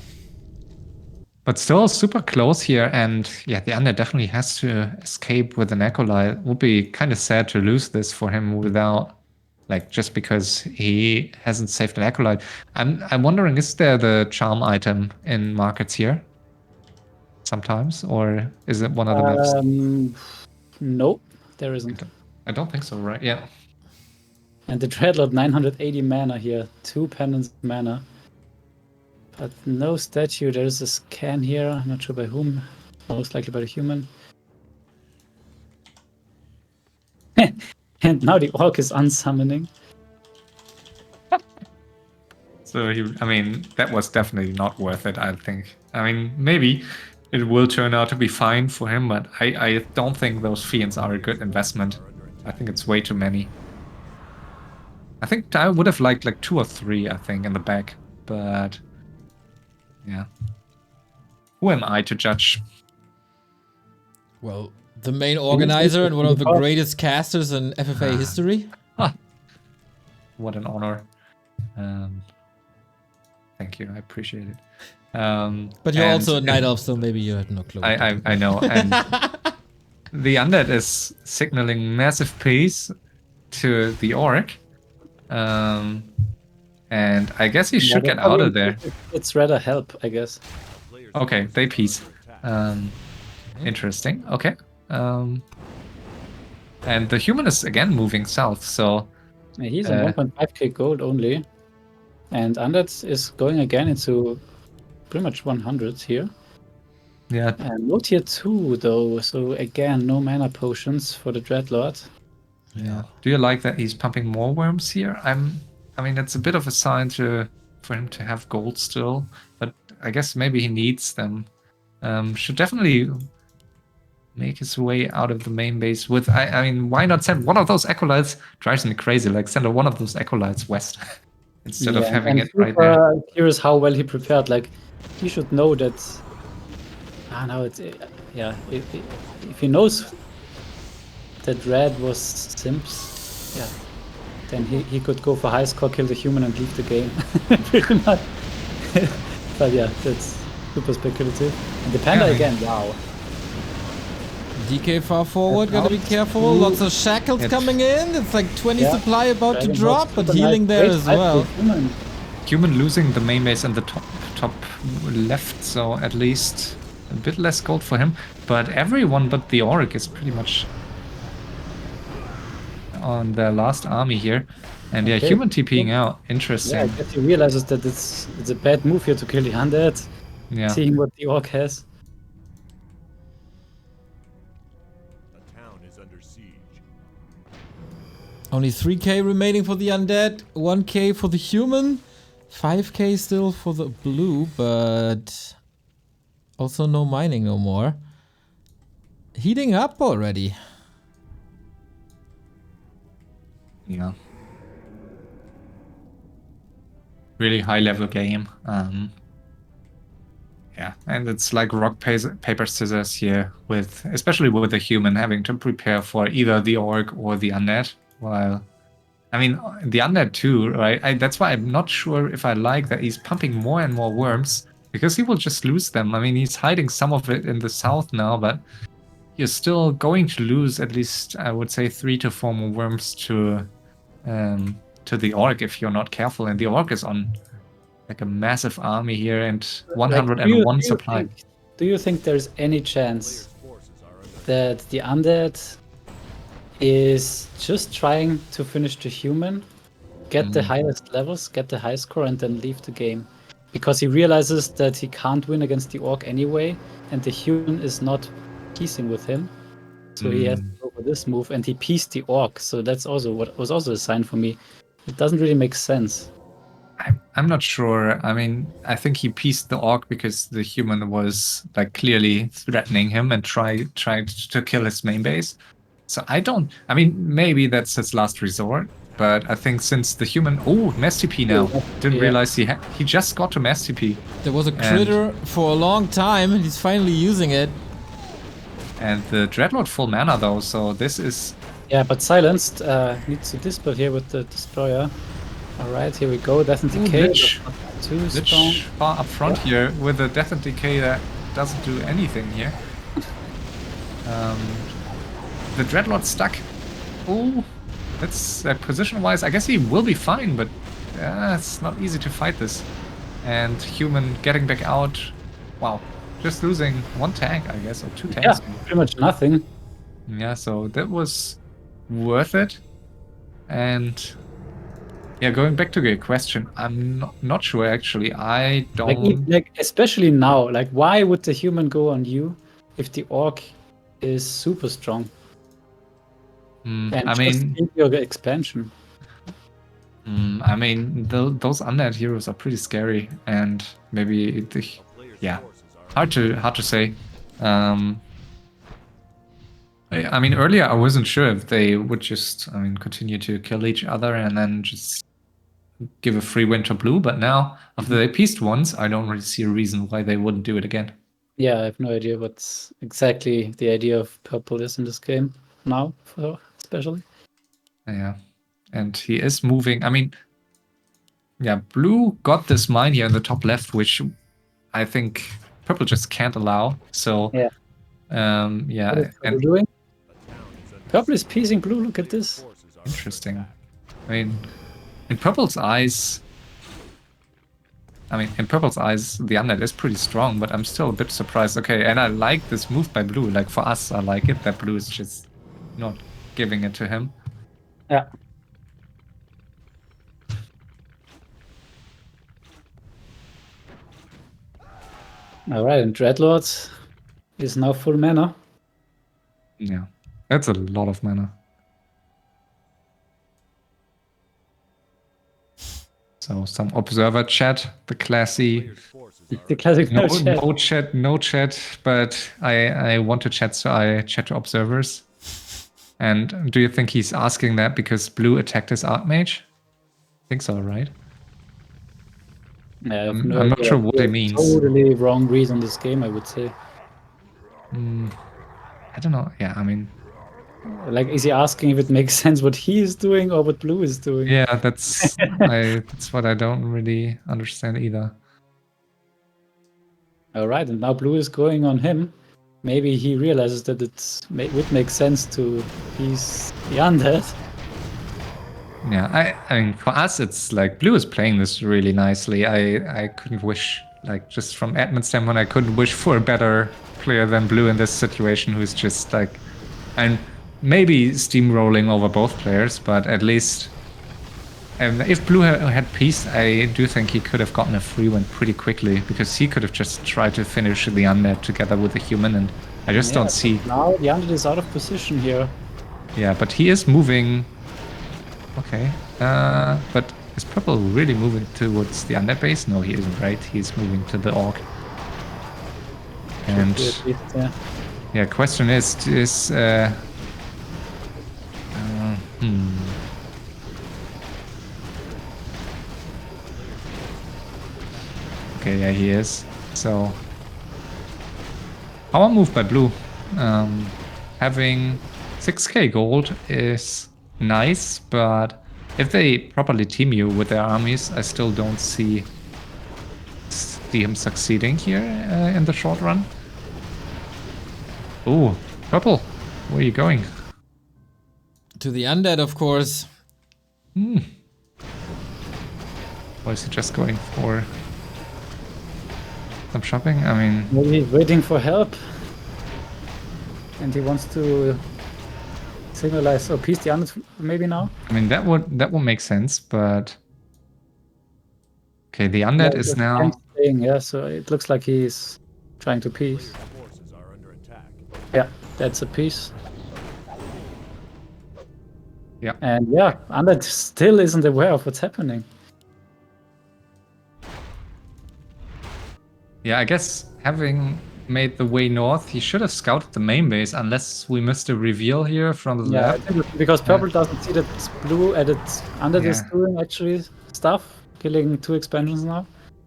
But still super close here, and yeah, the Undead definitely has to escape with an acolyte. Would be kind of sad to lose this for him without, like, just because he hasn't saved an acolyte. I'm wondering, is there the charm item in markets here? Sometimes, or is it one of the maps? Nope, there isn't. I don't think so, right? Yeah. And the Dreadlord 980 mana here, 2 pendants mana. But no statue. There is a scan here. I'm not sure by whom. Most likely by the Human. And now the Orc is unsummoning. So I mean, that was definitely not worth it, I think. I mean, maybe it will turn out to be fine for him, but I don't think those fiends are a good investment. I think it's way too many. I think I would have liked like 2 or 3, I think, in the back, but yeah. Who am I to judge? Well, The main organizer and one of the Oh. greatest casters in FFA history. What an honor. Thank you, I appreciate it. But you're and also a Night Elf, so maybe you had no clue. I know. And the Undead is signaling massive pace to the Orc. And I guess he should get out of there. It's rather help, I guess. Okay, they peace. Interesting. Okay. And the human is again moving south, so... Yeah, he's on 1.5k gold only. And Undead is going again into pretty much 100 here. Yeah. And no tier 2 though, so again, no mana potions for the Dreadlord. Yeah. Do you like that he's pumping more worms here? I mean, it's a bit of a sign for him to have gold still, but I guess maybe he needs them. Should definitely make his way out of the main base with... I mean, why not send one of those acolytes? Drives me crazy. Like, send one of those acolytes west instead of having it right there. Curious how well he prepared. Like, he should know that... no, it's... yeah, if he knows that Red was Simps, yeah, then he could go for high score, kill the human, and leave the game. Pretty much. But yeah, that's super speculative. And the Panda again, wow. DK far forward, gotta be careful. Lots of shackles coming in. It's like 20 supply about to drop, but healing there as well. Human losing the main base and the top left, so at least a bit less gold for him. But everyone but the Orc is pretty much on their last army here. And yeah, human TPing out. Interesting. Yeah, I guess he realizes that it's a bad move here to kill the Undead. Yeah. Seeing what the Orc has. Only 3k remaining for the Undead, 1k for the human, 5k still for the blue, but also no mining no more. Heating up already. Yeah. Really high level game. Yeah, and it's like rock, paper, scissors here, with especially with the human having to prepare for either the Orc or the Undead. While, I mean, the Undead too, right? That's why I'm not sure if I like that he's pumping more and more worms, because he will just lose them. I mean, he's hiding some of it in the south now, but you're still going to lose at least, I would say, 3 to 4 more worms to the Orc if you're not careful. And the Orc is on like a massive army here and 101 supply. Do you think there's any chance that the Undead is just trying to finish the human, get the highest levels, get the high score, and then leave the game? Because he realizes that he can't win against the Orc anyway, and the human is not piecing with him. So he has to go for this move, and he pieced the Orc. So that's also what was also a sign for me. It doesn't really make sense. I'm not sure. I mean, I think he pieced the Orc because the human was like clearly threatening him and tried to kill his main base. So I mean, maybe that's his last resort, but I think since the human... Oh, Mass TP now. Didn't realize he just got to Mass TP. There was a critter for a long time, and he's finally using it. And the Dreadlord full mana though, so this is... Yeah, but Silenced needs to dispel here with the Destroyer. Alright, here we go. Death and Decay. Too strong. Far up front here with a Death and Decay that doesn't do anything here. The Dreadlord's stuck. Oh, that's position-wise. I guess he will be fine, but it's not easy to fight this. And human getting back out. Wow, just losing 1 tank, I guess, or 2 tanks. Yeah, pretty much nothing. Yeah, so that was worth it. And yeah, going back to your question, I'm not sure actually. I don't... Like especially now, like why would the human go on you if the Orc is super strong? And I mean, your expansion. I mean, those Undead heroes are pretty scary, and maybe yeah, hard to say. I mean, earlier I wasn't sure if they would just, continue to kill each other and then just give a free win to blue. But now, after they pieced once, I don't really see a reason why they wouldn't do it again. Yeah, I have no idea what's exactly the idea of purple is in this game now, especially. Yeah. And he is moving. I mean, yeah, blue got this mine here in the top left, which I think purple just can't allow. So, Yeah. What yeah, is purple and doing? Purple is piecing blue. Look at this. interesting. I mean, in purple's eyes, the Undead is pretty strong, but I'm still a bit surprised. Okay, and I like this move by blue. Like for us, I like it that blue is just not giving it to him. Yeah. All right, and Dreadlord is now full mana. Yeah, that's a lot of mana. So some observer chat, the classy. The classic No, chat. no chat, but I want to chat, so I chat to observers. And do you think he's asking that because blue attacked his Archmage? I think so, right? Yeah, I have I'm no not idea. sure what it means. Totally wrong read on this game, I would say. I don't know. Yeah, I mean, Like, is he asking if it makes sense what he is doing or what blue is doing? yeah, that's what I don't really understand either. All right, and now blue is going on him. Maybe he realizes that it would make sense to piece the Undead. Yeah, I mean, for us, it's like blue is playing this really nicely. I couldn't wish, like, just from admin standpoint, I couldn't wish for a better player than blue in this situation, who's just like, and maybe steamrolling over both players, but at least, if blue had peace, I do think he could have gotten a free win pretty quickly, because he could have just tried to finish the Undead together with the human, and I just don't see. Now the Undead is out of position here. Yeah, but he is moving. Okay. But is purple really moving towards the Undead base? No, he isn't, right? He's moving to the Orc. And yeah, question is okay, yeah, he is. So power move by blue. Having 6k gold is nice, but if they properly team you with their armies, I still don't see him succeeding here in the short run. Oh, purple, where are you going? To the Undead, of course. Or is he just going for some shopping? I mean, maybe he's waiting for help, and he wants to signalize or piece the Undead maybe now. I mean that would make sense, but okay, the Undead is now. Staying, yeah, so it looks like he's trying to piece. Yeah, that's a piece. Yeah. And yeah, Undead still isn't aware of what's happening. Yeah, I guess having made the way north, he should have scouted the main base, unless we missed a reveal here from the lab. I think because purple doesn't see that blue added Undead is doing actually stuff, killing 2 expansions now.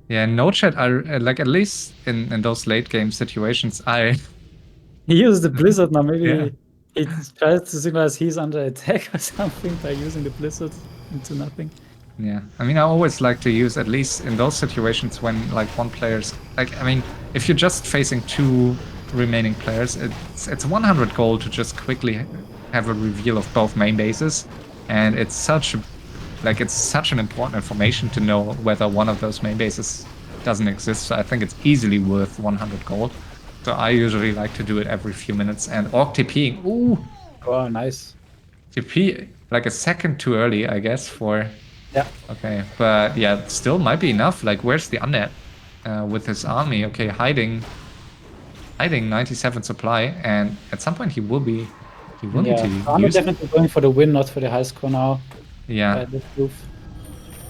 Yeah, no chat are like, at least in those late game situations, he used the blizzard now. Maybe he tries to signalize he's under attack or something by using the blizzard into nothing. Yeah, I mean, I always like to use, at least in those situations when like one player's like, I mean, if you're just facing 2 remaining players, it's 100 gold to just quickly have a reveal of both main bases, and it's such an important information to know whether one of those main bases doesn't exist. So I think it's easily worth 100 gold. So I usually like to do it every few minutes. And Orc TPing, ooh, oh nice, TP like a second too early, I guess, for. Yeah. Okay, but yeah, still might be enough. Like, where's the Undead with his army? Okay, hiding 97 supply, and at some point he will need to use definitely it. Going for the win, not for the high score now. Yeah. But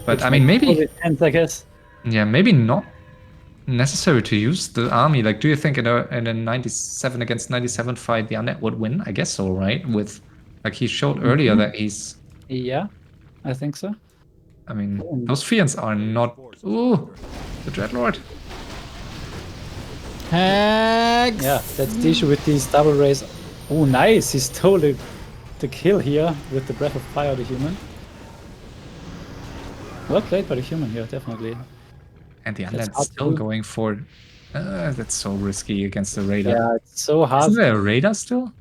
which I mean, maybe sense, I guess. Yeah, maybe not necessary to use the army. Like, do you think in a 97 against 97 fight the Undead would win? I guess so, right? With like he showed earlier that he's. Yeah, I think so. I mean, those fiends are not. Ooh, the Dreadlord. Hex! Yeah, that's the issue with these double rays. Oh, nice! He stole the kill here with the Breath of Fire, the human. Well played by the human here, definitely. And the That's Undead hard to still do. going for... that's so risky against the Raider. Yeah, it's so hard. Isn't there a Raider still?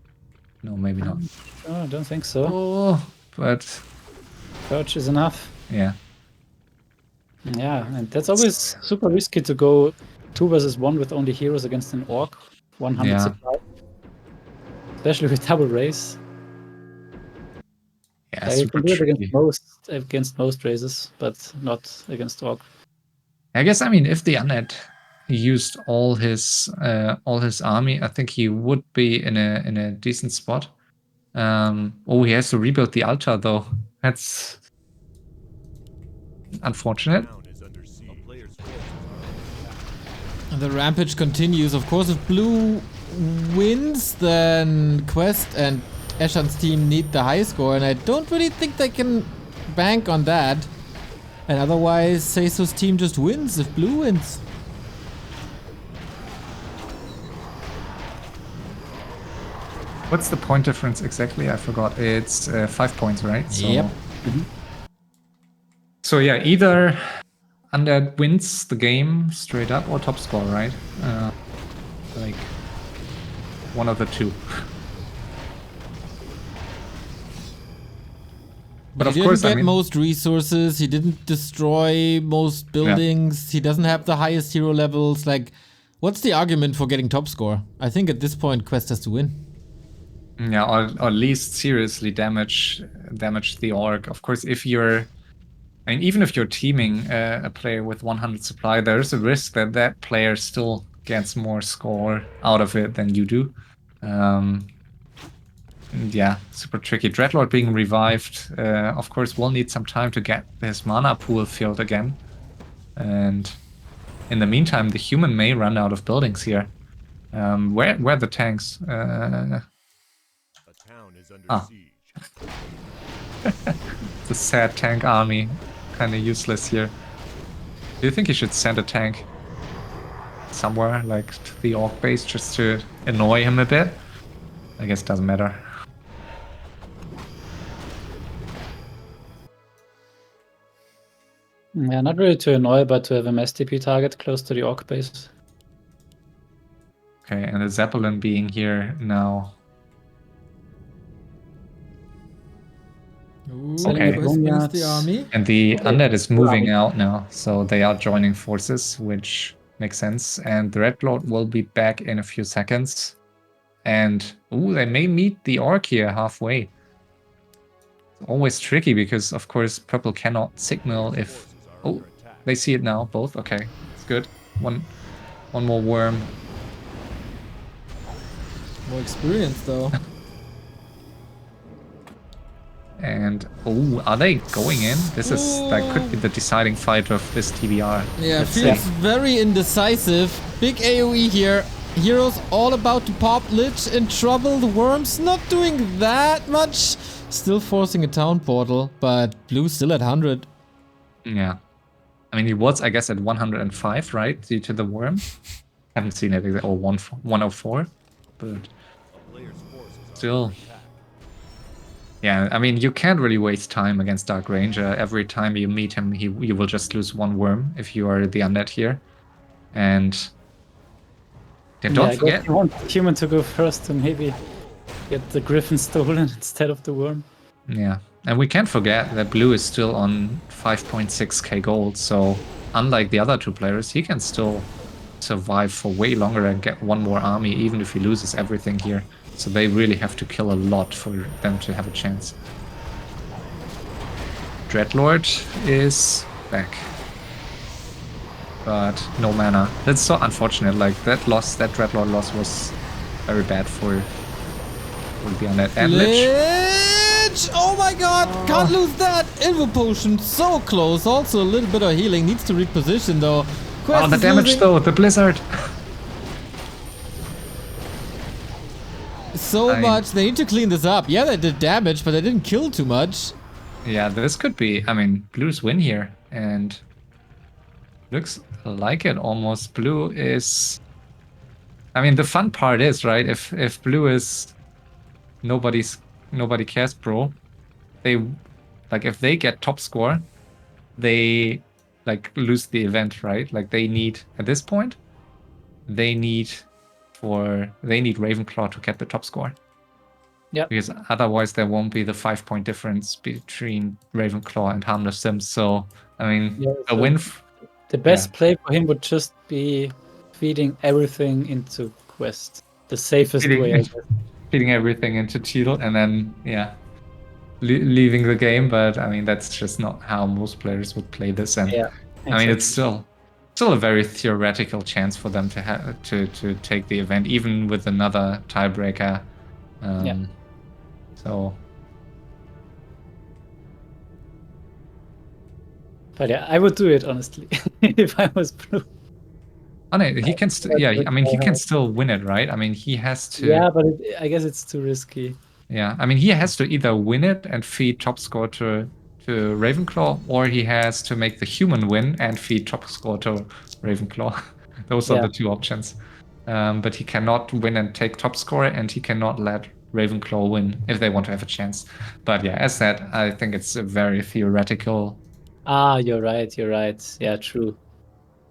No, maybe not. Oh, I don't think so. Oh, but... Purge is enough. Yeah. Yeah, and that's always super risky to go 2 versus 1 with only heroes against an orc. 100 Yeah. supply. Especially with double race. Yeah, You super can do it tricky. against most races, but not against orc. I guess, I mean, if the Undead used all his army, I think he would be in a decent spot. Oh, he has to rebuild the altar though. That's unfortunate. Town is under siege. A player's And the rampage continues. Of course, if blue wins, then Quest and Eshan's team need the high score, and I don't really think they can bank on that. And otherwise, Seiso's team just wins if blue wins. What's the point difference exactly? I forgot. It's 5 points, right? So, Yep. So yeah, either Undead wins the game straight up or top score, right? Like one of the two. But he of course, didn't I get mean, most resources. He didn't destroy most buildings. He doesn't have the highest hero levels. Like, what's the argument for getting top score? I think at this point, Quest has to win. yeah, or at least seriously damage the orc. Of course, if you're, I mean, even if you're teaming a player with 100 supply, there's a risk that that player still gets more score out of it than you do. Yeah, super tricky. Dreadlord being revived, of course, will need some time to get his mana pool filled again. And in the meantime, the human may run out of buildings here. Where are the tanks? A town is under siege. The sad tank army, kind of useless here. Do you think you should send a tank somewhere, like to the orc base, just to annoy him a bit? I guess it doesn't matter. Yeah, not really to annoy, but to have a mass TP target close to the orc base. Okay, and the Zeppelin being here now. Ooh, Okay. Quest wins the army. And the Okay. Undead is moving out now, so they are joining forces, which makes sense. And the Red Lord will be back in a few seconds. And, ooh, they may meet the Orc here halfway. Always tricky because, of course, Purple cannot signal if... Oh, they see it now, both. Okay, it's good. One more worm. More experience, though. And, oh, are they going in? This is, that could be the deciding fight of this TBR. Yeah, Let's feels see. very indecisive. Big AoE here. Heroes all about to pop. Lich in trouble. The worms not doing that much. Still forcing a town portal, but blue still at 100. Yeah. I mean, he was, I guess, at 105, right? Due to the worm. Haven't seen it, or 104. But A player's forces are still. under attack. Yeah, I mean, you can't really waste time against Dark Ranger. Every time you meet him, you will just lose one worm if you are the Undead here. And then don't I forget. guess you want the human to go first to maybe get the griffin stolen instead of the worm. Yeah, and we can't forget that blue is still on 5.6k gold, so unlike the other two players, he can still survive for way longer and get one more army, even if he loses everything here. So they really have to kill a lot for them to have a chance. Dreadlord is back. But no mana. That's so unfortunate, like that Dreadlord loss was very bad for the Undead. And Lich! Oh my god! Can't lose that! Invo potion, so close. Also a little bit of healing. Needs to reposition though. Quest oh, the is damage losing though, the blizzard. so much. They need to clean this up. Yeah, they did damage, but they didn't kill too much. Yeah, this could be, I mean, blue's win here, and looks like it almost. Blue is I mean, the fun part is, right, if blue is nobody cares pro, they like if they get top score, they like lose the event, right? Like they need at this point, they need Ravenclaw to get the top score. Yeah. Because otherwise there won't be the 5-point difference between Ravenclaw and Harmless Sims. So I mean, a win. The best play for him would just be feeding everything into Quest. The safest way, I guess. Feeding everything into Teal and then leaving the game. But I mean, that's just not how most players would play this. And exactly. I mean, it's still a very theoretical chance for them to have to take the event, even with another tiebreaker. So. But yeah, I would do it honestly if I was blue. Oh no, he can still. Yeah, I mean, he can still win it, right? I mean, he has to. Yeah, but I guess it's too risky. Yeah, I mean, he has to either win it and feed top score to Ravenclaw, or he has to make the human win and feed top score to Ravenclaw. Those are the two options. But he cannot win and take top score, and he cannot let Ravenclaw win if they want to have a chance. But yeah, as said, I think it's a very theoretical. Ah, you're right. Yeah, true.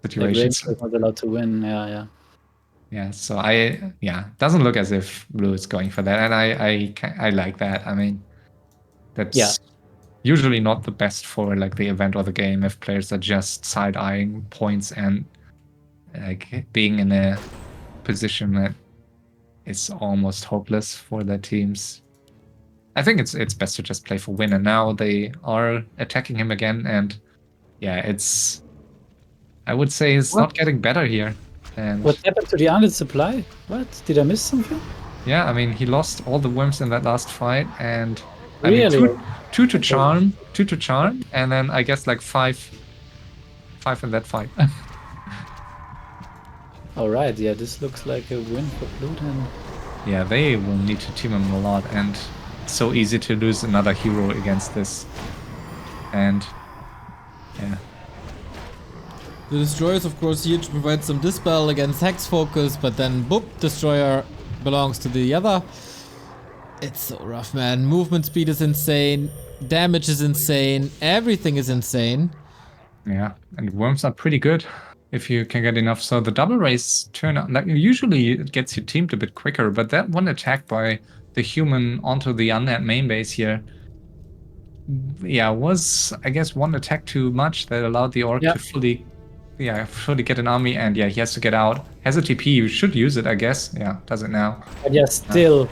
Situations. Like Ravenclaw not allowed to win. Yeah. Yeah, so doesn't look as if blue is going for that, and I like that. I mean, that's usually not the best for like the event or the game if players are just side-eyeing points and like being in a position that is almost hopeless for their teams. I think it's best to just play for win, and now they are attacking him again, and yeah, I would say it's not getting better here. And what happened to the Undead supply? What? Did I miss something? Yeah, I mean, he lost all the worms in that last fight, and really? I mean, two to charm, and then I guess like five in that fight. All right, yeah, this looks like a win for blue then. Yeah, they will need to team him a lot, and it's so easy to lose another hero against this. And yeah. The Destroyer is of course here to provide some dispel against Hex Focus, but then boop, Destroyer belongs to the other. It's so rough, man. Movement speed is insane, damage is insane, everything is insane. Yeah, and worms are pretty good if you can get enough. So the double race turn out, like usually it gets you teamed a bit quicker, but that one attack by the human onto the undead main base here, yeah, was I guess one attack too much that allowed the orc to fully get an army, and yeah, he has to get out. Has a TP, you should use it, I guess. Yeah, does it now. But yeah, still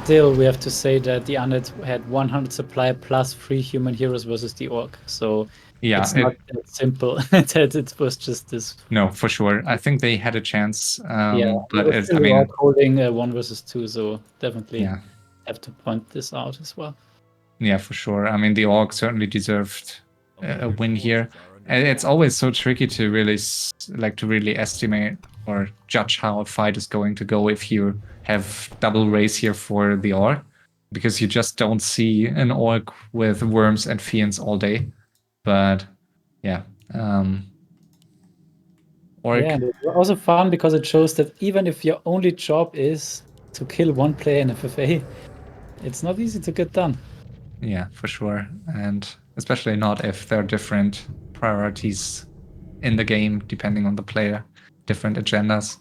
we have to say that the Undead had 100 supply plus 3 human heroes versus the orc. So yeah, it's not that simple that it was just this. No, for sure. I think they had a chance. But it's, I mean, holding 1 versus 2, so definitely have to point this out as well. Yeah, for sure. I mean, the orc certainly deserved a win here. And it's always so tricky to really estimate or judge how a fight is going to go if you have double race here for the orc, because you just don't see an orc with worms and fiends all day. But yeah, orc. Yeah, and it's also fun because it shows that even if your only job is to kill one player in FFA, it's not easy to get done. Yeah, for sure. And especially not if there are different priorities in the game, depending on the player, different agendas.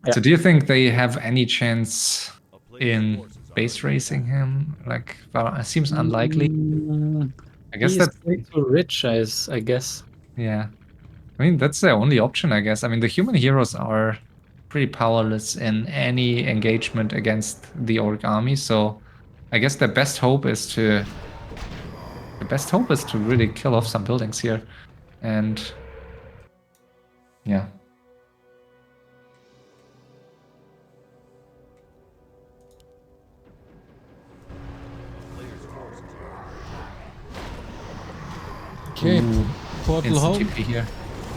Yeah. So do you think they have any chance in base racing him? Like, well, it seems unlikely. I guess that's way too rich, I guess. Yeah. I mean, that's the only option, I guess. I mean, the human heroes are pretty powerless in any engagement against the orc army, so I guess the best hope is to really kill off some buildings here. And yeah. Okay, portal home. Here.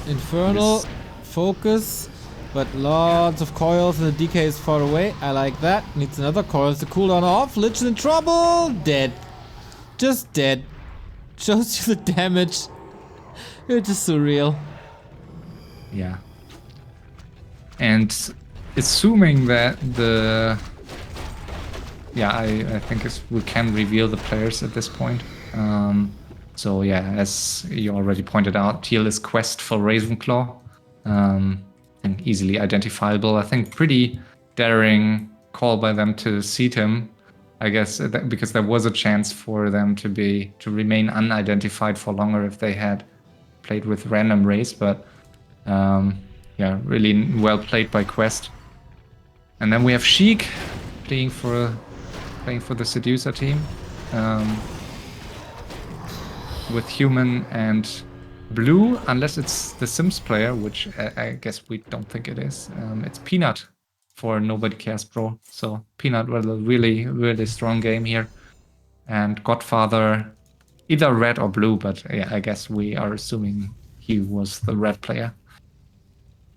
Infernal, focus, but lots of coils and the DK is far away. I like that. Needs another coil to cool down off. Lich is in trouble. Dead. Just dead. Shows you the damage. It's just surreal. Yeah. And assuming that the... Yeah, I think we can reveal the players at this point. So yeah, as you already pointed out, Teal is Quest for Ravenclaw. And easily identifiable. I think pretty daring call by them to seed him. I guess because there was a chance for them to remain unidentified for longer if they had played with random race. But yeah, really well played by Quest. And then we have Sheik playing for the Seducer team, with Human and Blue, unless it's the Sims player, which I guess we don't think it is. It's Peanut for Nobody Cares Pro. So Peanut was a really, really strong game here. And Godfather, either red or blue, but yeah, I guess we are assuming he was the red player.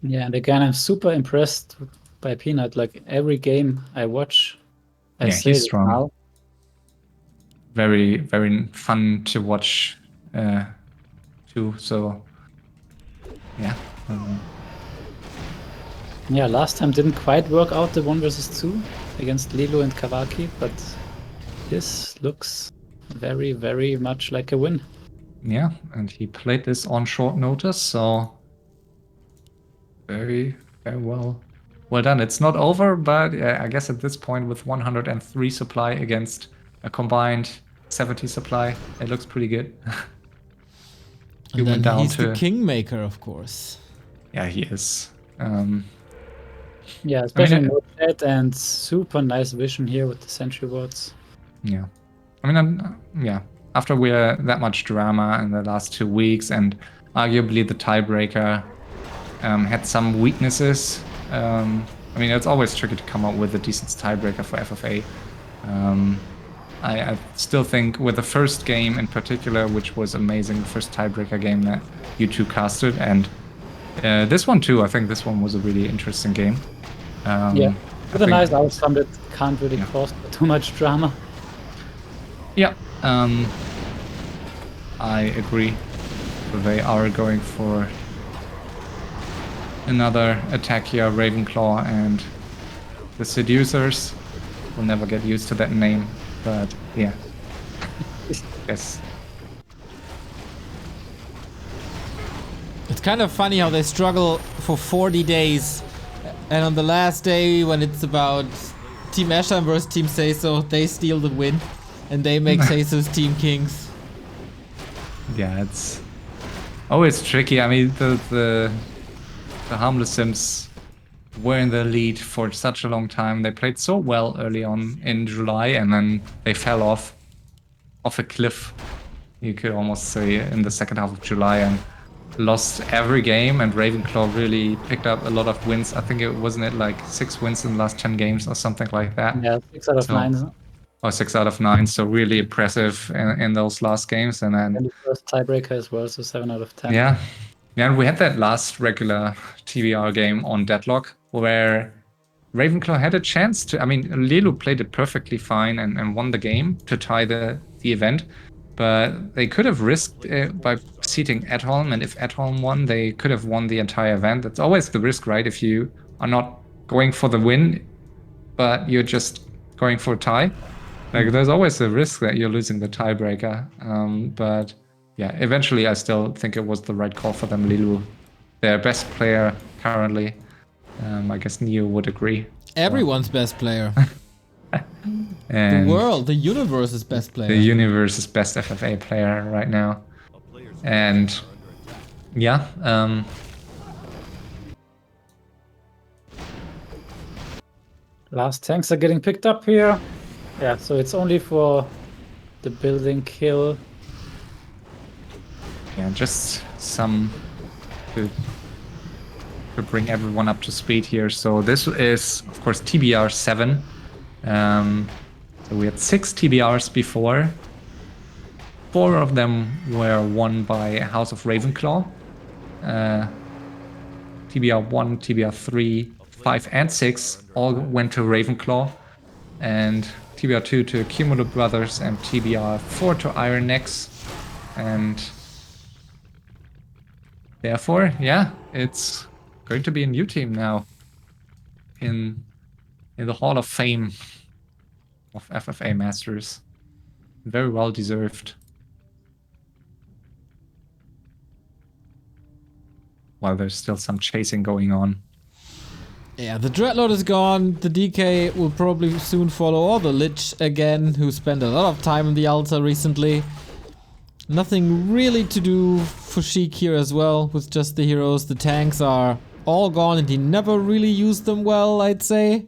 Yeah, and again, I'm super impressed by Peanut. Like every game I watch, I say he's this strong. now. Very, very fun to watch too. So yeah. Yeah, last time didn't quite work out the 1 versus 2 against Lilo and Kawaki, but this looks very, very much like a win. Yeah, and he played this on short notice, so very, very well done. It's not over, but I guess at this point with 103 supply against a combined 70 supply, it looks pretty good. And then he's the kingmaker, of course. Yeah, he is. Yeah, especially no chat and super nice vision here with the sentry wards. Yeah. I mean, yeah, after we're that much drama in the last 2 weeks and arguably the tiebreaker had some weaknesses. I mean, it's always tricky to come up with a decent tiebreaker for FFA. I still think with the first game in particular, which was amazing, the first tiebreaker game that you two casted, and this one too, I think this one was a really interesting game. Yeah, with a nice outcome that can't really cause too much drama. Yeah, I agree. So they are going for another attack here, Ravenclaw, and the Seducers. We'll never get used to that name, but yeah. Yes. It's kind of funny how they struggle for 40 days, and on the last day when it's about Team Ashan versus Team Seiso, they steal the win, and they make Seiso's Team Kings. Yeah, it's always tricky. I mean, the Harmless Sims were in the lead for such a long time. They played so well early on in July, and then they fell off a cliff, you could almost say, in the second half of July, and lost every game. And Ravenclaw really picked up a lot of wins. I think it wasn't it like 6 wins in the last 10 games or something like that. Yeah, 6 out of 9. Or 6 out of 9. So really impressive in those last games. And then the first tiebreaker as well, so 7 out of 10. Yeah. Yeah, and we had that last regular TBR game on Deadlock where Ravenclaw had a chance to... I mean, Lelu played it perfectly fine and won the game to tie the event. But they could have risked it by seating Edholm, and if Edholm won, they could have won the entire event. That's always the risk, right? If you are not going for the win, but you're just going for a tie. Like, there's always a risk that you're losing the tiebreaker. But... yeah, eventually I still think it was the right call for them. Lilu, their best player currently. I guess Neo would agree. Everyone's best player. And the world, the universe's best player. The universe's best FFA player right now. And yeah, last tanks are getting picked up here. Yeah, so it's only for the building kill. Yeah, just some to bring everyone up to speed here. So this is, of course, TBR 7. So we had 6 TBRs before. 4 of them were won by House of Ravenclaw. TBR 1, TBR 3, 5, and 6 all went to Ravenclaw. And TBR 2 to Cumulo Brothers, and TBR 4 to Iron Necks. And therefore, yeah, it's going to be a new team now. in the Hall of Fame of FFA Masters. Very well deserved. While there's still some chasing going on. Yeah, the Dreadlord is gone. The DK will probably soon follow, or the Lich again, who spent a lot of time in the altar recently. Nothing really to do for Sheik here as well, with just the heroes. The tanks are all gone and he never really used them well, I'd say.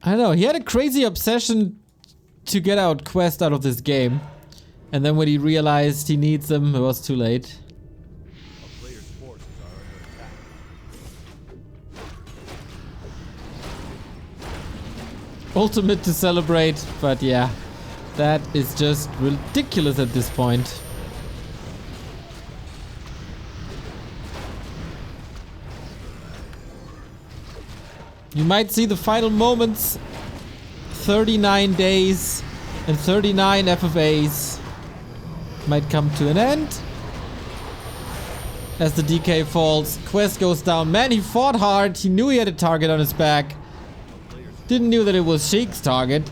I don't know, he had a crazy obsession to get out Quest out of this game. And then when he realized he needs them, it was too late. A player's forces are under attack. Ultimate to celebrate, but yeah, that is just ridiculous at this point. You might see the final moments. 39 days and 39 FFAs might come to an end. As the DK falls, Quest goes down. Man, he fought hard. He knew he had a target on his back. Didn't know that it was Sheik's target.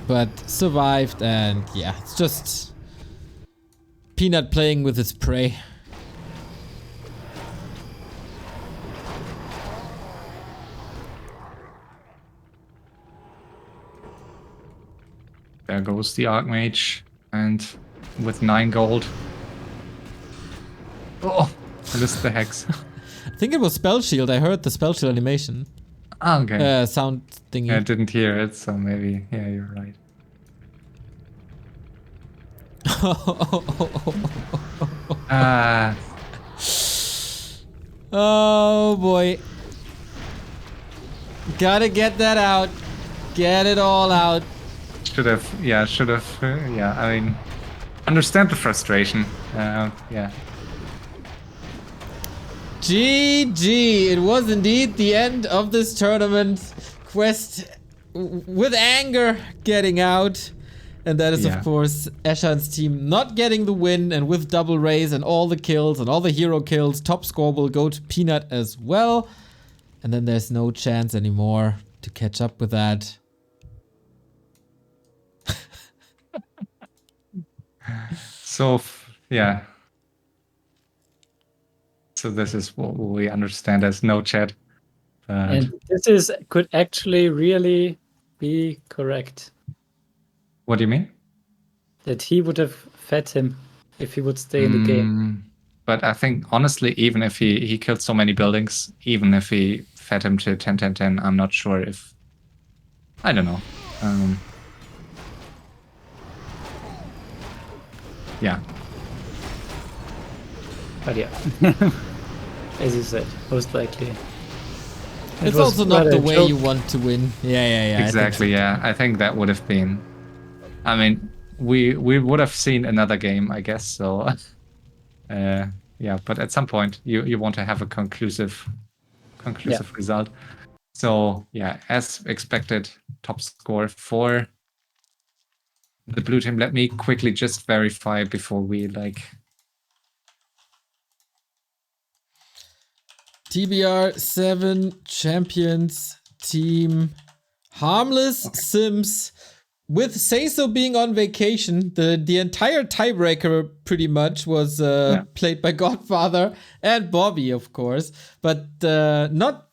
But survived, and yeah, it's just Peanut playing with his prey. There goes the Archmage, and with 9 gold. Oh, I missed the hex. I think it was Spell Shield. I heard the Spell Shield animation. Okay. Sound thingy. I didn't hear it, so maybe, yeah, you're right. Ah, Oh boy. Gotta get that out. Get it all out. should have, yeah, I mean, understand the frustration. Yeah. GG. It was indeed the end of this tournament. Quest with anger getting out. And that is, Yeah. of course, Eshan's team not getting the win. And with double raise and all the kills and all the hero kills, top score will go to Peanut as well. And then there's no chance anymore to catch up with that. So, yeah. So this is what we understand as no chat. But And this could actually really be correct. what do you mean? That he would have fed him if he would stay in the game. But I think, honestly, even if he killed so many buildings, even if he fed him to 10-10-10, I'm not sure if... I don't know. Yeah. But yeah, as you said, most likely. It's also not the way you want to win. Yeah. Exactly, yeah. I think that would have been... I mean, we would have seen another game, I guess, so... yeah, but at some point, you want to have a conclusive result. So, yeah, as expected, top score for the blue team. Let me quickly just verify before we, TBR 7 champions team. Harmless Sims. With Seiso being on vacation, the entire tiebreaker pretty much was played by Godfather and Bobby, of course. But not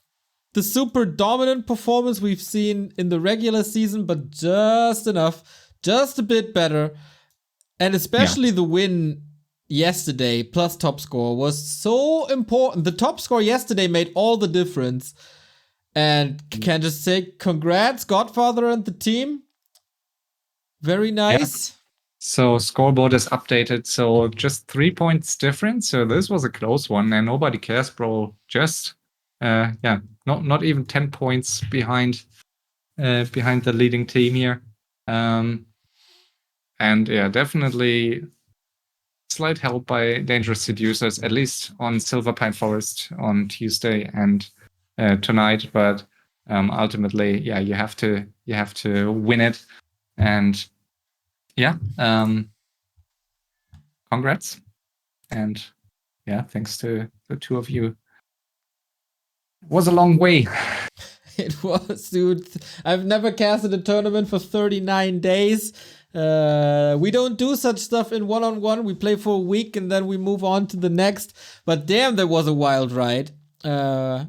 the super dominant performance we've seen in the regular season, but just enough, just a bit better. And especially the win yesterday, plus top score, was so important. The top score yesterday made all the difference. And can just say congrats, Godfather and the team. Very nice. Yeah. So scoreboard is updated, so just 3 points difference. So this was a close one, and nobody cares, bro. Just not even 10 points behind the leading team here. And yeah, definitely slight help by Dangerous Seducers, at least on Silver Pine Forest on Tuesday and tonight. But ultimately, yeah, you have to win it. And yeah, congrats. And yeah, thanks to the two of you was a long way. It was, dude. I've never casted a tournament for 39 days. We don't do such stuff in one-on-one. We play for a week and then we move on to the next. But damn, that was a wild ride. Pretty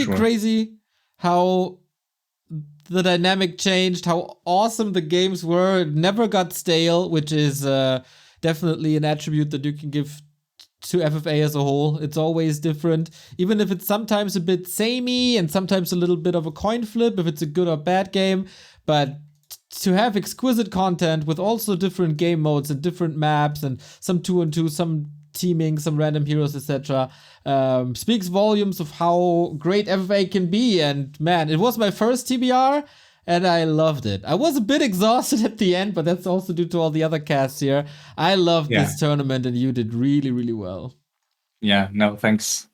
sure. crazy how the dynamic changed, how awesome the games were. It never got stale, which is definitely an attribute that you can give to FFA as a whole. It's always different, even if it's sometimes a bit samey and sometimes a little bit of a coin flip if it's a good or bad game. But to have exquisite content with also different game modes and different maps and some 2-on-2, some teaming, some random heroes, etc., speaks volumes of how great FFA can be. And man, it was my first TBR and I loved it. I was a bit exhausted at the end, but that's also due to all the other casts here. I loved this tournament and you did really, really well. Yeah, no, thanks.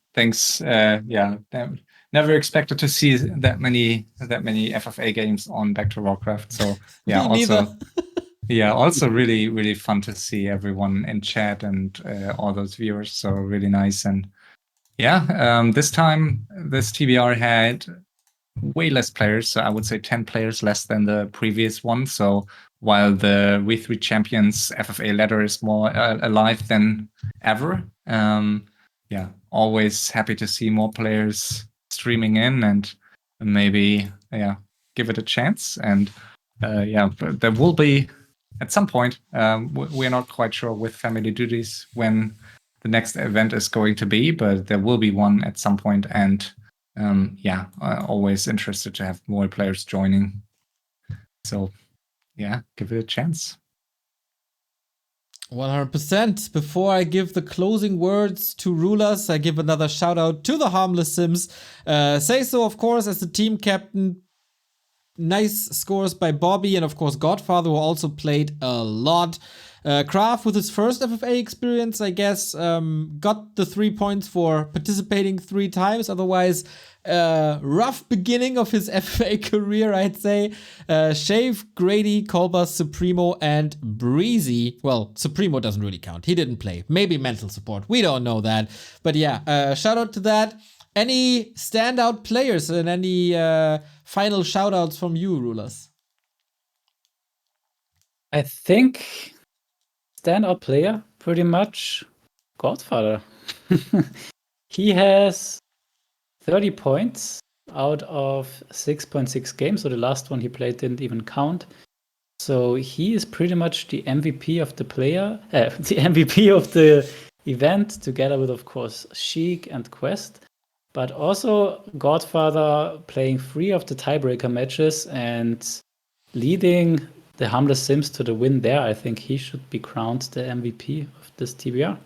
Never expected to see that many FFA games on Back to Warcraft. So yeah, also really, really fun to see everyone in chat and all those viewers. So really nice. And yeah, this time this TBR had way less players. So I would say 10 players less than the previous one. So while the W3 Champions FFA ladder is more alive than ever, always happy to see more players streaming in and maybe give it a chance. And but there will be at some point. We're not quite sure with family duties when the next event is going to be, but there will be one at some point. And always interested to have more players joining. So yeah, give it a chance. 100%. Before I give the closing words to RulaZ, I give another shout out to the Harmless Sims. Say so, of course, as the team captain. Nice scores by Bobby and, of course, Godfather, who also played a lot. Kraft, with his first FFA experience, I guess, got the 3 points for participating 3 times. Otherwise, rough beginning of his FFA career, I'd say. Shave, Grady, Kolbas, Supremo, and Breezy. Well, Supremo doesn't really count. He didn't play. Maybe mental support. We don't know that. But yeah, shout out to that. Any standout players and any final shoutouts from you, RulaZ? I think standout player, pretty much Godfather. He has 30 points out of 6.6 games. So the last one he played didn't even count. So he is pretty much the MVP of the the MVP of the event, together with, of course, Sheik and Quest. But also Godfather playing 3 of the tiebreaker matches and leading the Harmless Sims to the win there. I think he should be crowned the MVP of this TBR.